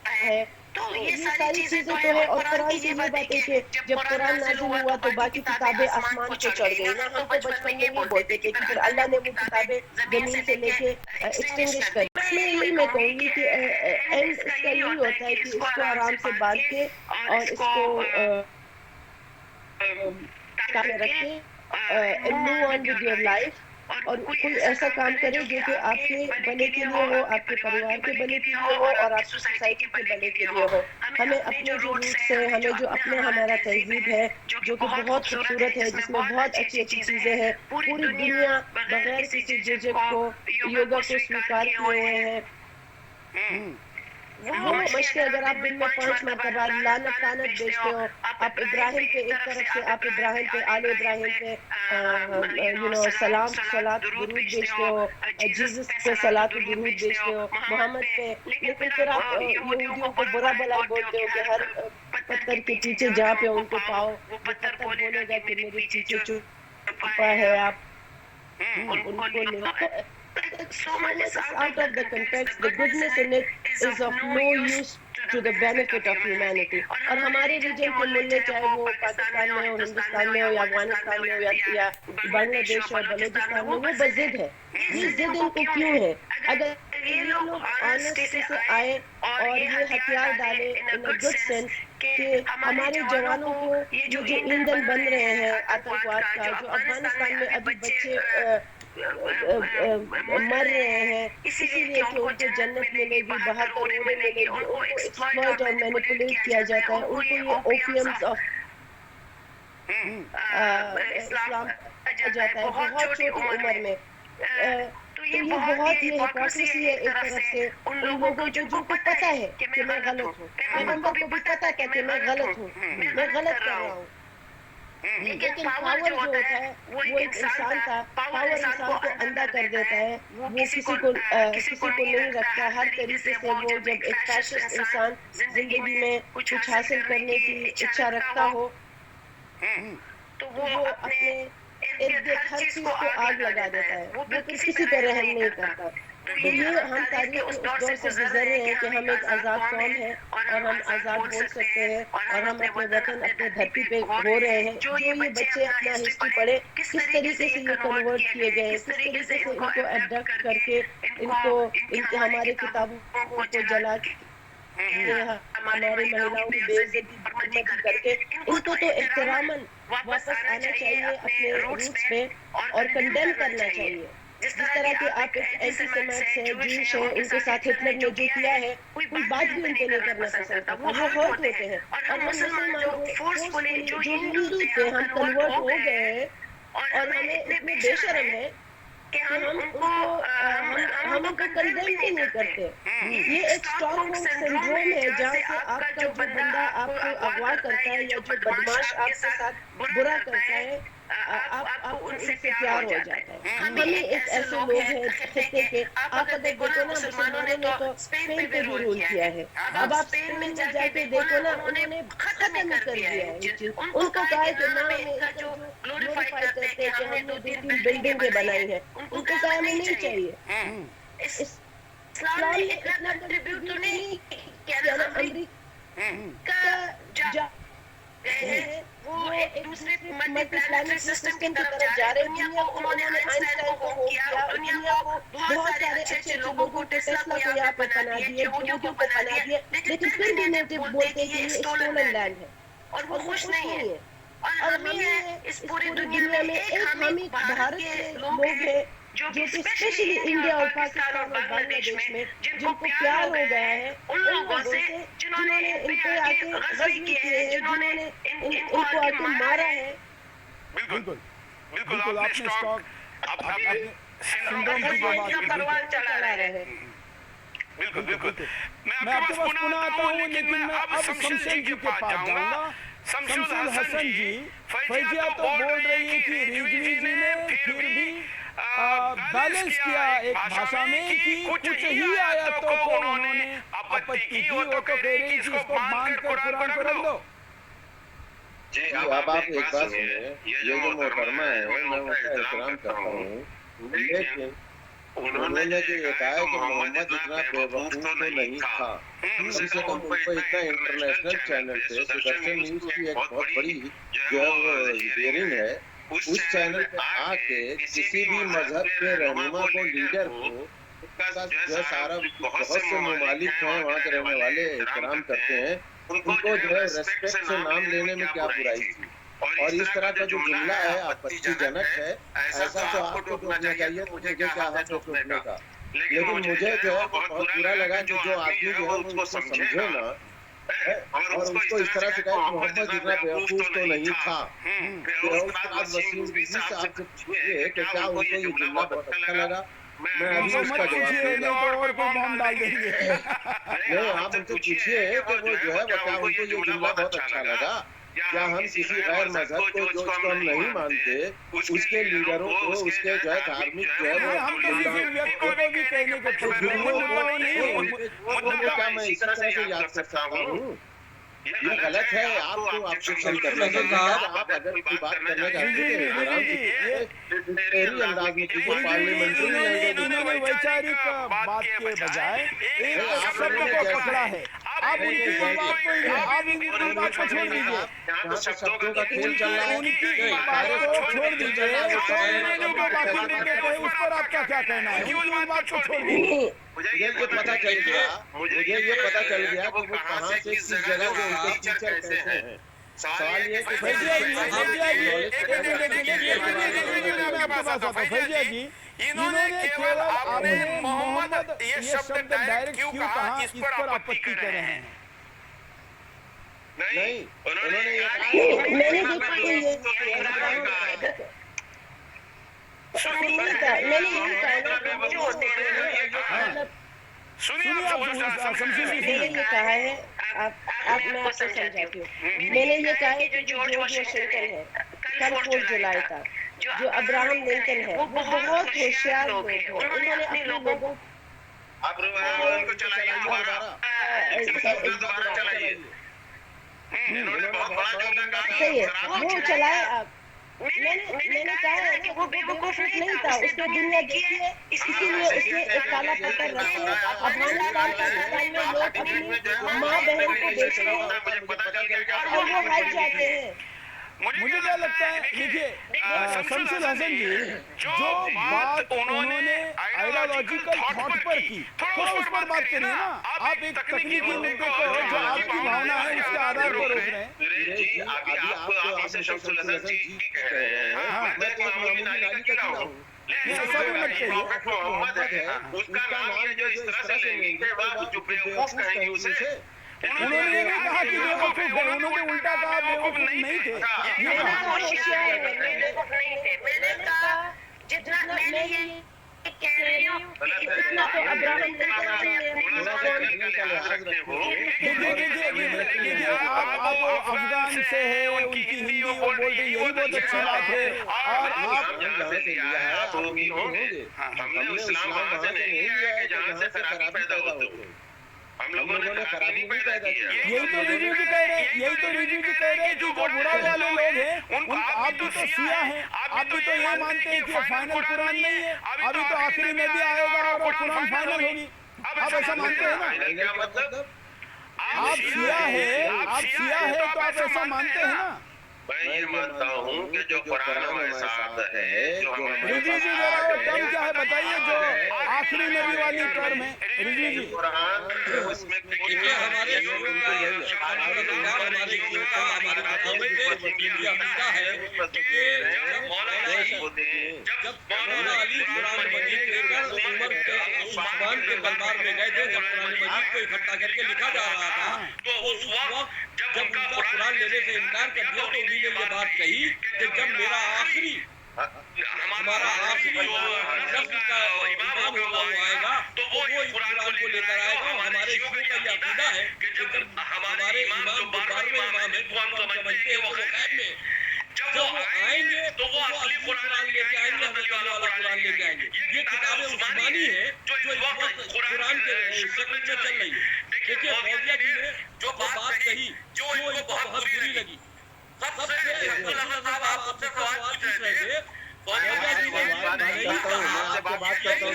है। तो ये सारी चीजें तो है। और कुरान की ये बात है कि जब कुरान नाज़िल हुआ तो बाकी किताबें आसमान को चढ़ गई ना। हम तो बचपन में ये बोलते थे कि फिर अल्लाह ने वो किताबें जमीन से लेके एक्सटिंग्विश कर दी। इसमें यही मैं कहूँगी कि एंड इसका यही होता है कि इसको आराम से बांध के और इसको रख के move on with your life, और कोई ऐसा काम करे जो कि आपके भले के लिए हो, आपके परिवार के भले के लिए हो और आपकी सोसाइटी के भले के लिए हो। हमें अपने जो रूट्स है, हमें जो अपने हमारा तहजीब है जो कि बहुत खूबसूरत है, जिसमें बहुत अच्छी अच्छी चीजें हैं, पूरी दुनिया बगैर किसी झिझक को योगा को स्वीकार किए हुए हैं। वो मशक़ अगर आप दिन में 5 मरतबा लानत तानत भेजते हो, आप इब्राहिम पे एक तरफ से आप इब्राहिम पे आले इब्राहिम पे सलाम सलात दुरूद भेजते हो, जीसस पे सलात दुरूद भेजते हो, मोहम्मद पे, लेकिन फिर आप यहूदियों को बुरा भला बोलते हो कि हर पत्थर के पीछे जहाँ पे उनको पाओ वो पत्थर बोलेगा कि मेरे पीछे छुपा है, आप उनको ले। So much is out of the context. The goodness in it is of no use to the benefit of humanity. और हमारे रीजन के मुल्ले, चाहे वो पाकिस्तान में हो, हिंदुस्तान में हो या अफगानिस्तान में हो या बांग्लादेश और बलूचिस्तान में, वो बज़िद है। ये जिद इनको क्यों है? अगर ये लोग ऑनेस्टी से आए और ये हथियार डाले इन अ गुड सेंस कि हमारे जवानों को ये जो ईंधन बन रहे हैं आतंकवाद का, जो अफगानिस्तान में अभी बच्चे मर रहे हैं इसीलिए कि उनको जन्नत मिलेगी, बाहर करोड़ें मिलेगी, उनको एक्सप्लॉइट और मैनिपुलेट किया जाता है, उनको ये ओपियम्स ऑफ इस्लाम जाता है बहुत छोटी उम्र में। तो ये बहुत ही हिपोक्रेसी है एक तरफ से उन लोगों को जिनको पता है कि मैं गलत हूँ, पैगंबर को भी पता है कि मैं गलत हूँ, मैं गलत कर रहा हूँ, लेकिन पावर जो होता है वो एक इंसान था, पावर इंसान को अंधा कर देता है, वो किसी को नहीं रखता। हर तरीके से वो जब एक फैसिस्ट इंसान जिंदगी में कुछ हासिल करने की इच्छा रखता हो तो वो अपने इर्द गिर्द हर चीज को आग लगा देता है, वो फिर किसी पे रहम नहीं करता। तो ये हम तारीख उस दौर से गुजर रहे हैं कि हम एक आज़ाद कौम है और हम आज़ाद बोल सकते हैं और हम अपने वतन अपने धरती पे हो रहे हैं। जो ये बच्चे अपना हिस्ट्री पढ़े, किस तरीके से ये कन्वर्ट किए गए, किस तरीके से इनको एडप्ट करके इनको हमारे किताबों को जला के हमारे महिलाओं की बेइज्जती करके इनको तो एहतरामन वापस आना चाहिए अपने रूट्स पे और कंडेम करना चाहिए। जिस तरह के आप एंटी सेमिट्स हैं, जूश हैं, उनके साथ हिटलर ने जो किया है, कोई बात भी उनके नहीं करना पसंद करता, वो हर्ट होते हैं। और हम मुसलमान जो फोर्सफुली जो हिंदू थे हम कन्वर्ट हो गए हैं और हमें इतने बेशर्म है कि हम उनको कंडेम ही नहीं करते। ये एक स्टॉकहोल्म सिंड्रोम है जहाँ से आपका जो बंदा आपको अगवा करता है या जो बदमाश आपके साथ बुरा करता है आपको उनसे प्यार हो जाता है। हम ही एक ऐसे लोग हैं खत्ते के, आप अगर देखो ना मुसलमानों ने तो स्पेन पे भी रूल किया है, अब आप स्पेन में जाके देखो ना उन्होंने खत्म कर दिया है ये चीज। उनको कहा है कि ना हमें जो ग्लोरीफाई करते हैं कि हमने 2-3 बिल्डिंगें बनाई है, उनको कहा हमें नहीं चाहिए। इस्लाम ने इतना कंट्रीब्यूट तो नहीं किया ना, अमेरिका वो एक दूसरे मल्टीप्लैनेटरी सिस्टम की तरफ जा रहे हैं। उन्होंने आइंस्टाइन को किया, दुनिया को बहुत सारे अच्छे लोगों को, टेस्ला को यहाँ पर बना दिए, यहूदियों को बना दिए, लेकिन फिर भी नेटिव बोलते हैं कि ये स्टोलन लैंड है और वो खुश नहीं है। और हमें इस पूरी दुनिया में एक हम ही भारत के लोग हैं जो कि स्पेशली इंडिया और पाकिस्तान और बांग्लादेश में जिनको प्यार हो गया है उन लोगों से जिन्होंने इन पे आके गज़ब किए हैं, जिन्होंने इनको आके मारा है। बिल्कुल बिल्कुल आपने स्टॉक आपने सिंड्रोम की जो बात परवान चला रहे हैं। बिल्कुल बिल्कुल मैं आपके पास पुनः आता हूँ, लेकिन मैं अब शमशेर जी के पास जाऊंगा। शमशेर हसन जी, फैजिया तो बोल रही है कि रिजवी जी ने फिर भी बैलेंस किया एक भाषा में कि कुछ ही आयतों को उन्होंने आपत्ति की, वो तो कह रही थी इसको मानकर कुरान को रख दो। जी अब आप एक बात सुनिए, ये जो मोहतरमा है मैं उनका एहतराम करता हूँ, लेकिन उन्होंने जो ये कहा है कि मोहम्मद इतना बेवकूफ तो नहीं था, कम से कम उनको इतना इंटरनेशनल चैनल से सुदर्शन न्यूज की एक बहुत बड़ी जो है हियरिंग है, उस चैनल पे आके किसी भी मजहब के रहनुमा को, लीडर को, जो सारा बहुत से ममालिक हैं वहाँ के रहने वाले एहतराम करते हैं, उनको जो है रेस्पेक्ट से नाम लेने में क्या बुराई थी। और इस तरह का जो जुमला है आपत्तिजनक है, ऐसा तो आपको टोकना चाहिए, मुझे क्या हक है टोकने का। लेकिन मुझे जो है बहुत बुरा लगा कि जो आदमी जो है उसको समझे ना और उसको इस तरह से कहा मोहम्मद इतना बेवकूफ तो नहीं था। वसीम बीवी साहब से पूछिए कि क्या उनको ये जुमला बहुत अच्छा लगा। मैं अभी उसका जवाब और कोई बम डाल देंगे। नहीं, आप उनसे पूछिए कि वो जो है क्या उनको ये जुमला बहुत अच्छा लगा। क्या हम किसी गैर मजहब को जो इसको हम नहीं मानते उसके लीडरों को, उसके जो है धार्मिक जो है हम किसी व्यक्ति को भी कहने के क्या मैं इस तरह से याद कर सकता हूँ? ये गलत है। आपको आपसे सही करना चाहिए। आप अगर कोई बात करना चाहते हैं तेरी अंदाज में कीजिए, पार्लियामेंट्री इन्होंने वैचारिक बात के बजाय एक शब्द को पकड़ा है। आप उनकी बात को, आप उनकी बात को छोड़ दीजिए, शब्दों का खेल चल रहा है, उनकी बात को छोड़ दीजिए। जो बाकी मुद्दे थे उस पर आपका क्या कहना है? उनकी बात को छोड़ दीजिए। मुझे ये पता चल गया कि वो कहाँ से किस जगह के उनके टीचर कैसे हैं। सवाल ये कि फैजिया जी इन्होंने केवल आपने मोहम्मद ये शब्द डायरेक्ट क्यों कहा, इस पर आपत्ति कर रहे हैं? नहीं, उन्होंने ये कहा है। आप मैं आपको समझाती हूँ। मैंने ये कहा है कि जो जॉर्ज वाशिंगटन है कल 4 जुलाई का, जो अब्राहम लिंकन है, वो बहुत होशियार लोग हैं। उन्होंने अपने लोगों को सही है वो चलाए। आप मैंने कहा है कि वो बेवकूफ नहीं था, उसने दुनिया देखी है, इसीलिए उसने एक काला पत्थर रखे। अफगानिस्तान पाकिस्तान में लोग अपनी माँ बहन को बेच रहे हैं और वो हार जाते हैं। मुझे क्या लगता है, देखिए शमशेर हसन जी जो बात उन्होंने आइडियोलॉजिकल थॉट पर की, थोड़ा उस पर बात करिए ना। आप एक तकनीकी मुद्दे को जो आपकी भावना है उसके आधार पर रोक रहे हैं। अभी आप शमशेर हसन जी कह रहे हैं, मैं तो मामूली नाली का कह रहा हूँ। प्रॉफेट मोहम्मद है, उसका नाम ये जो इस तरह से लेंगे, जो बेवकूफ कहेंगे उसे। उन्होंने ये नहीं कहा कि बेवकूफ है, उन्होंने उल्टा कहा बेवकूफ नहीं थे। मैंने कहा जितना मैं ये कह रही हूँ इतना तो अब्राहम देखिए आप अफगान से है, उनकी हिंदी वो बोलते हैं, यही बहुत अच्छी बात है। और आप हमने इस्लाम वहां से नहीं लिया है कि जहां से खराबी पैदा होती है। हम लोगों ने खराबी नहीं पैदा किया। यही तो रिव्यू जी कह रहे हैं, यही तो रिव्यू जी कह रहे हैं कि जो बुरा वाले लोग हैं आप भी तो शिया हैं, आप भी तो ये मानते हैं कि फाइनल कुरान नहीं है, अभी तो आखिरी में भी आएगा और कुरान फाइनल होगी। आप ऐसा मानते हैं ना? क्या मतलब? आप शिया है तो आप ऐसा मानते हैं ना? मैं ये मानता हूँ कि जो कुरान हमारे साथ है, जो हमारे रिजी जी जरा वो टर्म क्या है बताइए, जो आखिरी नबी वाली टर्म है रिजी जी। कुरान उसमें देखिए हमारे उस्मान के दरबार में गए थे, जब कुरान मजीद को इकट्ठा करके लिखा जा रहा था, तो उस वक्त जब उनका कुरान लेने से इनकार कर दिया, तो उन्होंने ये बात कही कि जब मेरा आखिरी हमारा आखिरी नस्ल का इमाम होगा वो आएगा, तो वो इस कुरान को लेकर आएगा। हमारे शियों का ये अकीदा है कि जब हमारे इमाम जो 12वें इमाम है, तो हम समझते हैं वो गैब में, जब वो आएंगे तो वो असली कुरान लेके आएंगे, असली वाला कुरान लेके आएंगे। ये किताबें उस्मानी है जो इस वक्त कुरान के शक्ल में चल रही है। देखिए फौजिया जी ने जो बात कही, जो इनको बहुत बुरी लगी, सबसे आपसे सवाल पूछ रहे थे, फौजिया जी ने आपसे बात करता हूँ,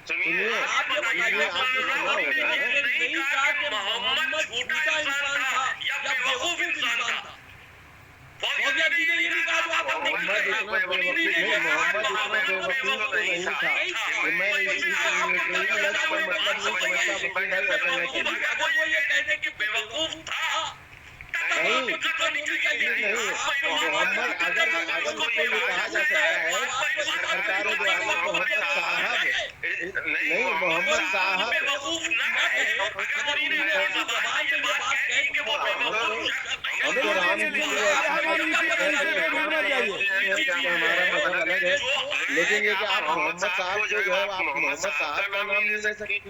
सुनिए आप ये बताइए, नहीं कहा कि मोहम्मद झूठा इंसान था या बेवकूफ इंसान था। फौजिया जी ने ये नहीं कहा जो आप मोहम्मद इतना बेवकूफ नहीं था। मैं इसी लिटरेरी लफ्ज़ का मतलब नहीं समझता बल्कि भाई ऐसा है कि वो ये कहने कि बेवकूफ था नहीं, मोहम्मद अगर उसको ये कहा जा सकता है सरकार जो मोहम्मद साहब नहीं, मोहम्मद साहब हम तो राम जी हमारा मतलब अलग है, लेकिन ये कि आप मोहम्मद साहब जो है आप मोहम्मद साहब का नाम नहीं ले सकते।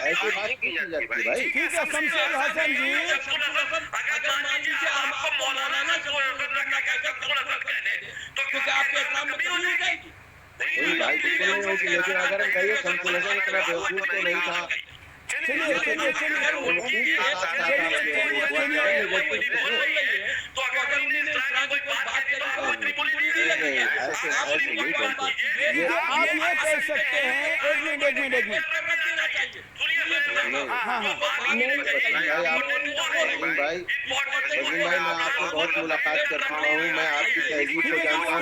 ऐसी बात की जाती भाई। ठीक है शमशेर हसन जी, अगर मान लीजिए आपको मौलाना तो क्या आपके इस्लाम में कमी हो जाएगी? कोई भाई बिल्कुल नहीं होगी, लेकिन अगर हम कहिए संतुलन इतना बेवकूफ तो नहीं था। चलिए तो अगर उन्होंने इस्लाम की कोई बात करी तो अपनी पूरी नहीं लगी। ऐसे नहीं करते। आप ये कह सकते हैं, एक मिनट भाई मैं आपसे बहुत मुलाकात कर चुका हूँ, मैं आपकी तहजीब को जानता हूँ।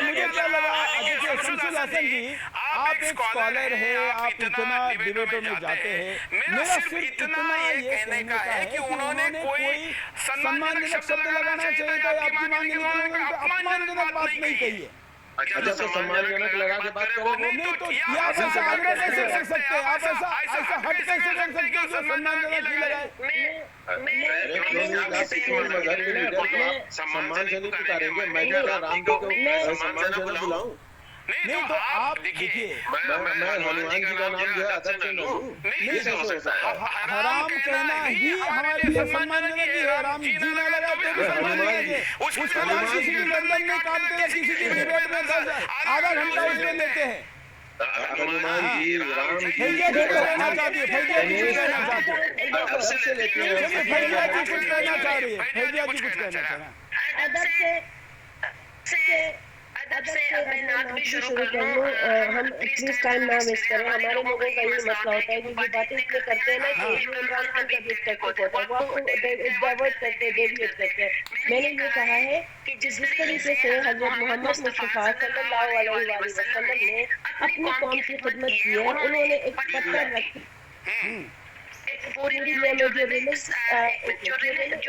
मुझे क्या लगा, देखिए शमशेर हसन जी आप एक स्कॉलर है, आप इतना डिबेटों में जाते हैं, मेरा सिर्फ इतना ये कहने का है कि उन्होंने कोई सम्मानजनक शब्द लगाना चाहिए था, आपकी मांग अपमानजनक बात नहीं कही है। अच्छा तो सम्मानजनक लगा के बात करोगे? नहीं तो आप ऐसा आग्रह कैसे कर सकते हैं, आप ऐसा हट कैसे कर सकते हैं जो सम्मानजनक नहीं लगाए? सम्मान से नहीं पुकारेंगे, मैं क्या राम जी को सम्मान से नहीं बुलाऊं? नहीं तो आप देखिए, मैं हनुमान जी का नाम जो है अदब से नहीं लूं, ये कैसे हो सकता है? हराम कहना ही हमारे लिए सम्मानजनक ही है। हराम जी ना लगाते तो सम्मानजनक है। उसका नाम किसी की गर्दन में काटते हैं, किसी की डिबेट में आधा घंटा उसमें लेते हैं। हनुमान जी राम जी फैजिया जी कुछ कहना चाहती है, फैजिया जी कुछ कहना चाहती है, अदब से लेते हैं। फैजिया जी कुछ कहना चाह रही है, फैजिया जी कुछ कहना चाह रहा है। अदब से मैं नात भी शुरू कर लूं। हम प्लीज टाइम ना वेस्ट करें। हमारे लोगों का ये मसला होता है कि ये बातें इसलिए करते हैं ना कि इमरान खान का भी टैक्टिक होता है, वो आपको डाइवर्ट करते हैं, डेविएट करते हैं। मैंने ये कहा है कि जिस तरीके से हज़रत मोहम्मद मुस्तफ़ा सल्लल्लाहु अलैहि वसल्लम ने अपनी कौम की खिदमत की है, उन्होंने एक पत्थर रखा, पूरी दुनिया में जो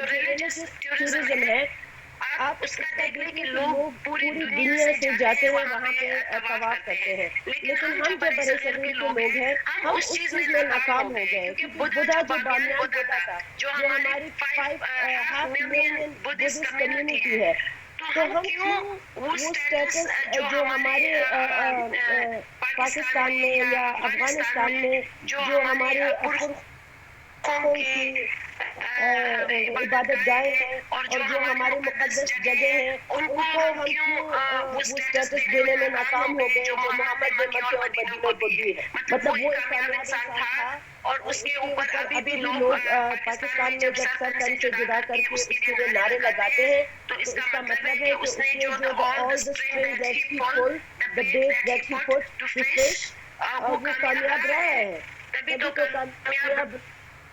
रिलीजियस टूरिज्म है, आप उसका देखिए कि लोग पूरी दुनिया से जाते हैं, वहाँ पे तवाफ करते हैं, लेकिन हम जो बड़े शरीर के लोग हैं, हम उस चीज में नाकाम हो गए, क्योंकि बुद्धा जो बानियान बुद्धा था, जो हमारी 5.5 मिलियन बुद्धिस्ट कम्युनिटी है, तो हम क्यों वो स्टेटस जो हमारे पाकिस्तान में या अफगानिस्तान में जो हमारे इबादत गाह है और जो हमारे मुकद्दस जगह है, उनको हम क्यों वो स्टेटस देने में नाकाम हो गए, जो मोहम्मद बिन मक्के और मदीना बुद्धी, मतलब वो एक कामयाब इंसान था, और उसके ऊपर अभी भी लोग पाकिस्तान में जब सर तन से जुदा करके उसके वो नारे लगाते हैं, तो इसका मतलब है कि उसने जो all the strings that he pulled, the base that he put to fish, वो कामयाब रहा है, तभी तो कामयाब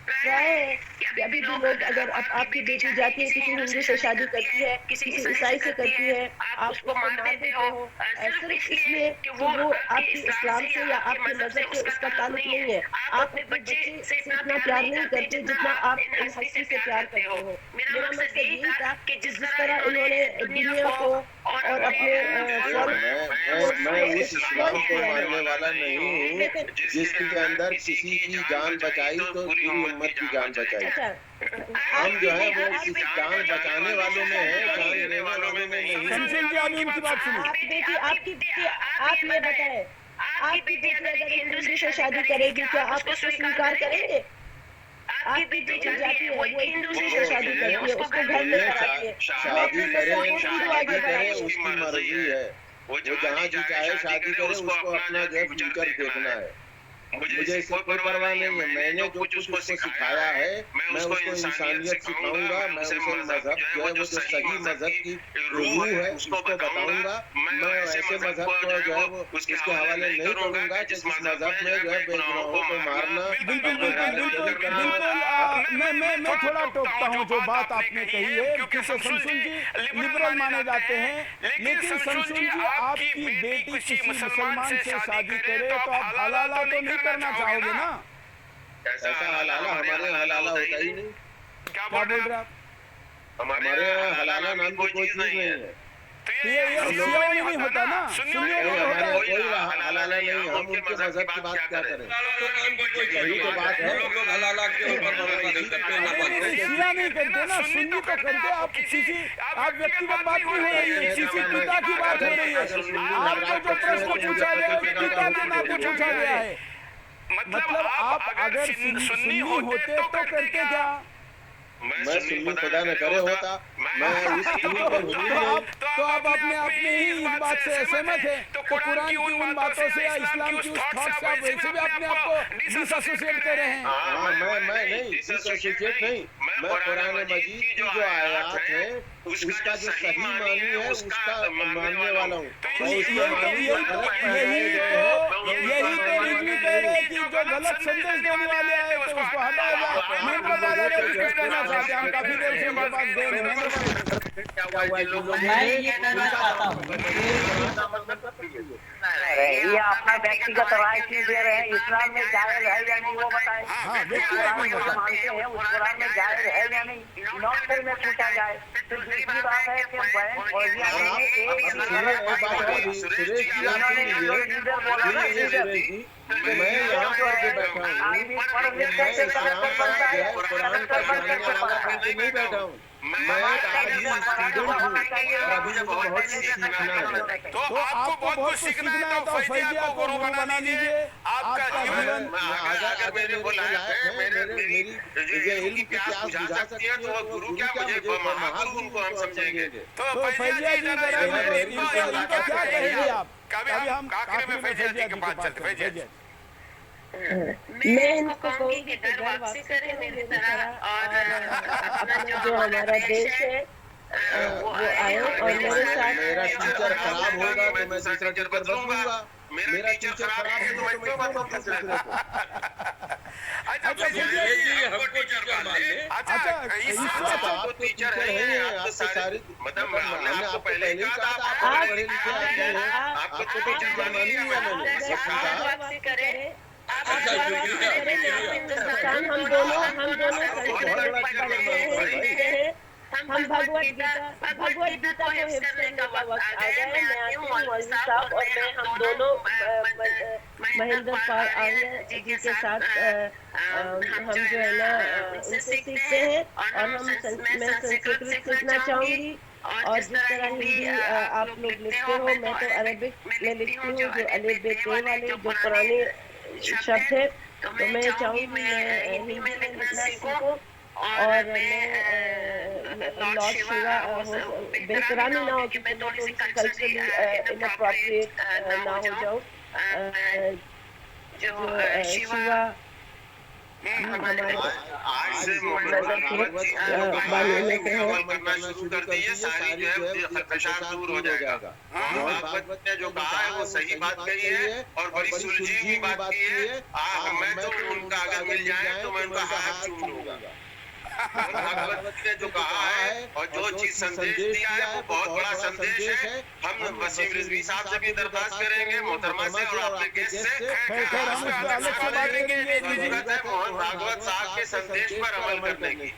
रहा है कि अभी भी लोग, अगर आपकी बेटी जाती है किसी हिंदू से शादी करती है, किसी ईसाई से करती है, आप उसको मार देते हो सिर्फ इसलिए कि वो आपके इस्लाम से या आपके मजहब से उसका ताल्लुक नहीं है। आप अपने बच्चे से इतना प्यार नहीं करते जितना आप इन हस्ती से प्यार करते हो। मेरा मकसद यही था कि जिस तरह उन्होंने दुनिया को और अपने मैं उस इस्लाम को मानने वाला नहीं हूँ जिसके अंदर किसी की जान बचाई तो पूरी उम्मत की जान बचाई। हम जो है वो किसी जान बचाने वालों में है, जान लेने वालों में नहीं। उनकी बात सुनिए। आपकी बेटी आप ये बताएं, आपकी बेटी अगर हिंदू से शादी करेगी, क्या आप उसको स्वीकार करेंगे? आपकी बेटी जाती है, वो हिंदू से शादी करती है, उसको घर में कराती है, शादी करे उसकी मर्जी है, वो जहाँ जी चाहे शादी करे, उसको अपना जो है फ्यूचर देखना है। मुझे इससे कोई परवाह नहीं है। मैंने जो कुछ उसको सिखाया है, मैं उसको इंसानियत सिखाऊंगा, मैं उसे मजहब जो है वो जो सही मजहब की रूह है उसको बताऊंगा। मैं ऐसे मजहब को जो है वो उसके हवाले नहीं करूंगा कि जिस मजहब में जो है बेगुनाहों को मारना। बिल्कुल मैं थोड़ा टोकता हूँ जो बात आपने कही है, क्योंकि शमसुन जी लिबरल माने जाते हैं, लेकिन शमसुन जी आपकी बेटी किसी मुसलमान से शादी करे तो आप हलाला तो नहीं करना चाहोगे ना? ऐसा हलाला हमारे हलाला होता ही नहीं। क्या बोल रहे आप? हमारे यहाँ हलाला नाम की कोई चीज नहीं है। तो ये शियाओं में नहीं होता ना, सुन्नियों में होता है। कोई हलाला नहीं, हम उनके मजहब की बात क्या करें? यही तो बात है। लोग हलाला के ऊपर भरोसा नहीं करते ना मानते। शिया नहीं करते ना, सुन्नी तो करते। आप व्यक्तिगत बात नहीं हो रही है, किसी पिता की बात हो रही है। आपको जो प्रश्न पूछा गया है पिता के नाते पूछा गया है। मतलब आप अगर सुन्नी होते तो करते क्या? मैं सुन्नी खुदा न करे होता, मैं इस तो आप अपने आप में ही इस बात से सहमत है? तो कुरान की उन बातों से या इस्लाम की उस थॉट से आप वैसे भी अपने आप को डिसएसोसिएट कर रहे हैं? मैं नहीं डिसएसोसिएट नहीं, मैं कुरान मजीद की जो आयत है उसका जो सही मानी है उसका मानने वाला हूँ। यही तो रिव्यू कह रहे हैं कि जो गलत संदेश देने वाले आए तो उसको हटाया जाए। मेंबर वाले ने भी कुछ कहना चाहते हैं, हम काफी देर से उनके पास गए हैं। मैं ये कहना चाहता हूँ, ये अपना व्यक्तिगत राय क्यों दे रहे हैं? इस्लाम में जायज है या नहीं वो बताएं। कुरान में जो मानते हैं उस कुरान में जायज है या नहीं, नौकर में पूछा जाए। तो दूसरी बात है कि बहन फौजिया ने मैं यहाँ पर जो बैठा हूँ नहीं बैठा हूँ, मैं अभी स्टूडेंट हूँ और अभी मुझे बहुत सीखना है। तो आपको बहुत कुछ सीखना है तो फैजिया को गुरु बना लीजिए। आपका जीवन अगर मेरे को लायक है, मेरी मुझे इल्म की प्यास बुझा सकती है तो गुरु क्या मुझे महागुरु उनको हम समझेंगे। तो फैजिया जी जरा इनका क्या कहेंगे आप? कभी हम आखिर में फैजिया जी के पास चलते। फैजिया मैं इनको कहूँगी कि घर वापसी करें मेरी तरह, और अपना जो हमारा देश है वो आए और मेरे साथ। मेरा टीचर खराब होगा तो मैं दूसरा टीचर बदलूंगा। मेरा टीचर खराब है तो मैं क्यों बदलूं दूसरे को? अच्छा हमको टीचर मान ले। अच्छा आप टीचर हैं, आपको सारी मतलब मैंने आपको पहले ही कहा था आप पढ़े लिखे आदमी हैं, आपको तो टीचर मानी है मैंने। वापसी करें, आप हिंदुस्तान हम दोनों हम भगवत गीता को हिफ्ज करने का वक्त आ गया है। मैं आती हूँ मौलवी साहब और मैं हम दोनों महेंद्र पाल आर्य जी के साथ हम जो है ना उनसे सीखते हैं और मैं संस्कृत सीखना चाहूंगी। और जिस तरह हिंदी आप लोग लिखते हो, मैं तो अरबिक में लिखती हूँ, जो अलिफ बे ते वाले जो पुराने शब्द है, तो मैं चाहूँगी मैं हिंदी में लिखना सीखूं और मैं लॉर्ड शिवा बेहतरामी ना हो कि मैं थोड़ी सी कल्चरली इनअप्रोप्रिएट ना हो जाऊँ। जो शिवा हमारे आज से करना शुरू कर दीजिए, सारी जो है खदशात दूर हो जाएगा। भागवत ने जो कहा है वो सही बात कही है और बड़ी सुलझी हुई बात की है। मैं तो उनका अगर मिल जाए तो मैं उनका हाथ चूम लूंगा। भागवत ने जो कहा है और जो चीज संदेश दिया है वो बहुत बड़ा संदेश है। हम वसीम रिजवी साहब से भी दरख्वास्त करेंगे, मोहतरमा से और अपने गेस्ट से मोहन भागवत साहब के संदेश पर अमल करने की।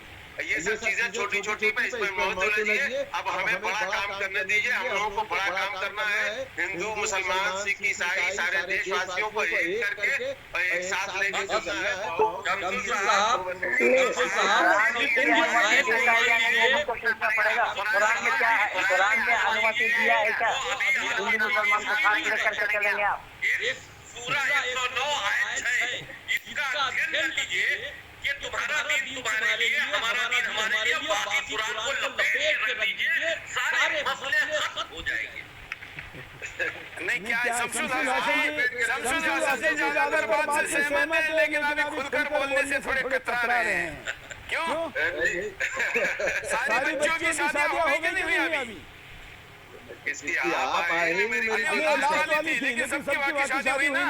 ये सब चीजें छोटी छोटी पे इस पर मौत लगिए। अब हमें बड़ा काम करने दीजिए। हम लोगों को बड़ा काम करना है। हिंदू मुसलमान सिख ईसाई सारे देशवासियों को एक करके और एक साथ लेके चलना है। कुरान में क्या है? कुरान में अनुमति दिया है क्या हिंदू मुसलमान को साथ लेकर के चलेंगे आप? पूरा 109 आयत है, इसका अध्ययन कर लीजिए। ये तुम्हारा दीन तुम्हारे लिए, हमारा दीन हमारे लिए। बाकी कुरान को लपेट के रख दीजिए, सारे मसले खत्म हो जाएंगे। नहीं क्या है, शमशुल हसन जी अगर बात से सहमत है, लेकिन अभी खुलकर बोलने से थोड़े कतरा रहे हैं। क्यों? सारी बच्चियों की शादियां हो गई नहीं हुई अभी? इसकी आप आए ही मेरी लास्ट वाली थी, लेकिन सबकी बाकी शादी हुई ना।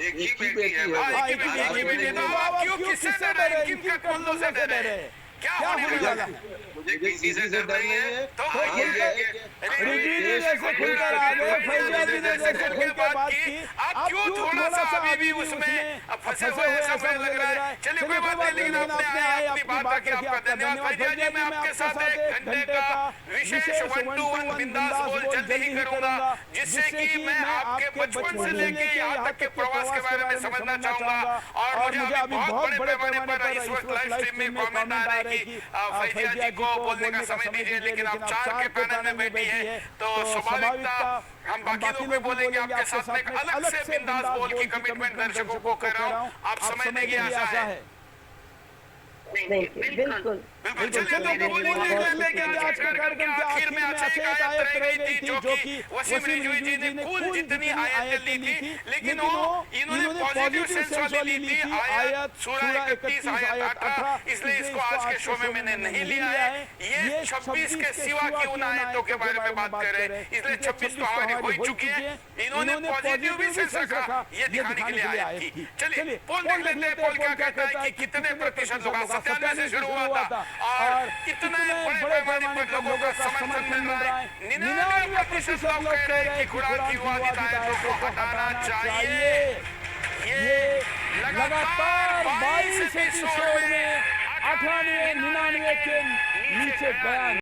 एक ही बेटी है। एक ही बेटी। तो आप क्यों किससे डर रहे? किनके कुल्लों से डर रहे? क्या होने वाला? मुझे किसी से डर नहीं है। तो रिजी ने जैसे खुलकर आ गए, फैजिया जी ने जैसे खुलकर बात की, आप क्यों थोड़ा सा अभी भी उसमें फंसे हुए ऐसा लग रहा है? चलिए कोई बात नहीं, लेकिन आपने आए, अपनी बात रखी, आपका धन्यवाद। फैजिया जी मैं आपके साथ 1 घंटे का विशेष 1-to-1 बिंदास बोल जल्दी ही करूंगा, जिससे कि मैं आपके बचपन से लेके यहाँ तक के प्रवास के बारे में समझना चाहूंगा। और मुझे अभी बहुत बड़े पैमाने पर इस वक्त लाइव स्ट्रीम में कमेंट आ रहे हैं कि फैजिया जी को बोलने का समय दीजिए, लेकिन आप 4 के पैनल में बैठी है तो स्वाभाविक हम बाकी लोग भी बोलेंगे। आपके साथ में एक अलग से बिंदास बोल की कमिटमेंट दर्शकों को कर रहा हूँ, आप समझने की आशा है। बिल्कुल चलिए तो लेकिन आज के कार्यक्रम के आखिर में अच्छी एक आयत रह गई थी, जो कि वसीम रिजवी जी ने कुल जितनी आयतें ली थी, लेकिन इन्होंने पॉजिटिव सेंस वाली ली थी, आयत सूरा 31 आयत 18, इसलिए इसको आज के शो में मैंने नहीं लिया है। ये 26 के सिवा की उन आयतों के बारे में बात कर रहे हैं, इसलिए 26 तो हमारी हो चुकी है। इन्होंने पॉजिटिव भी सेंस रखा, ये दिखाने के लिए आयत थी। चलिए पोल देख लेते हैं, पोल क्या कहता है कि कितने प्रतिशत लोग 97 से शुरू हुआ था और इतने बड़े पैमाने पर लोगों का समर्थन मिल रहा है। 99% लोग कह रहे हैं कि कुरान की वाजिब आयतों को हटाना चाहिए। ये लगातार 22 एपिसोड में 98-99 के नीचे बयान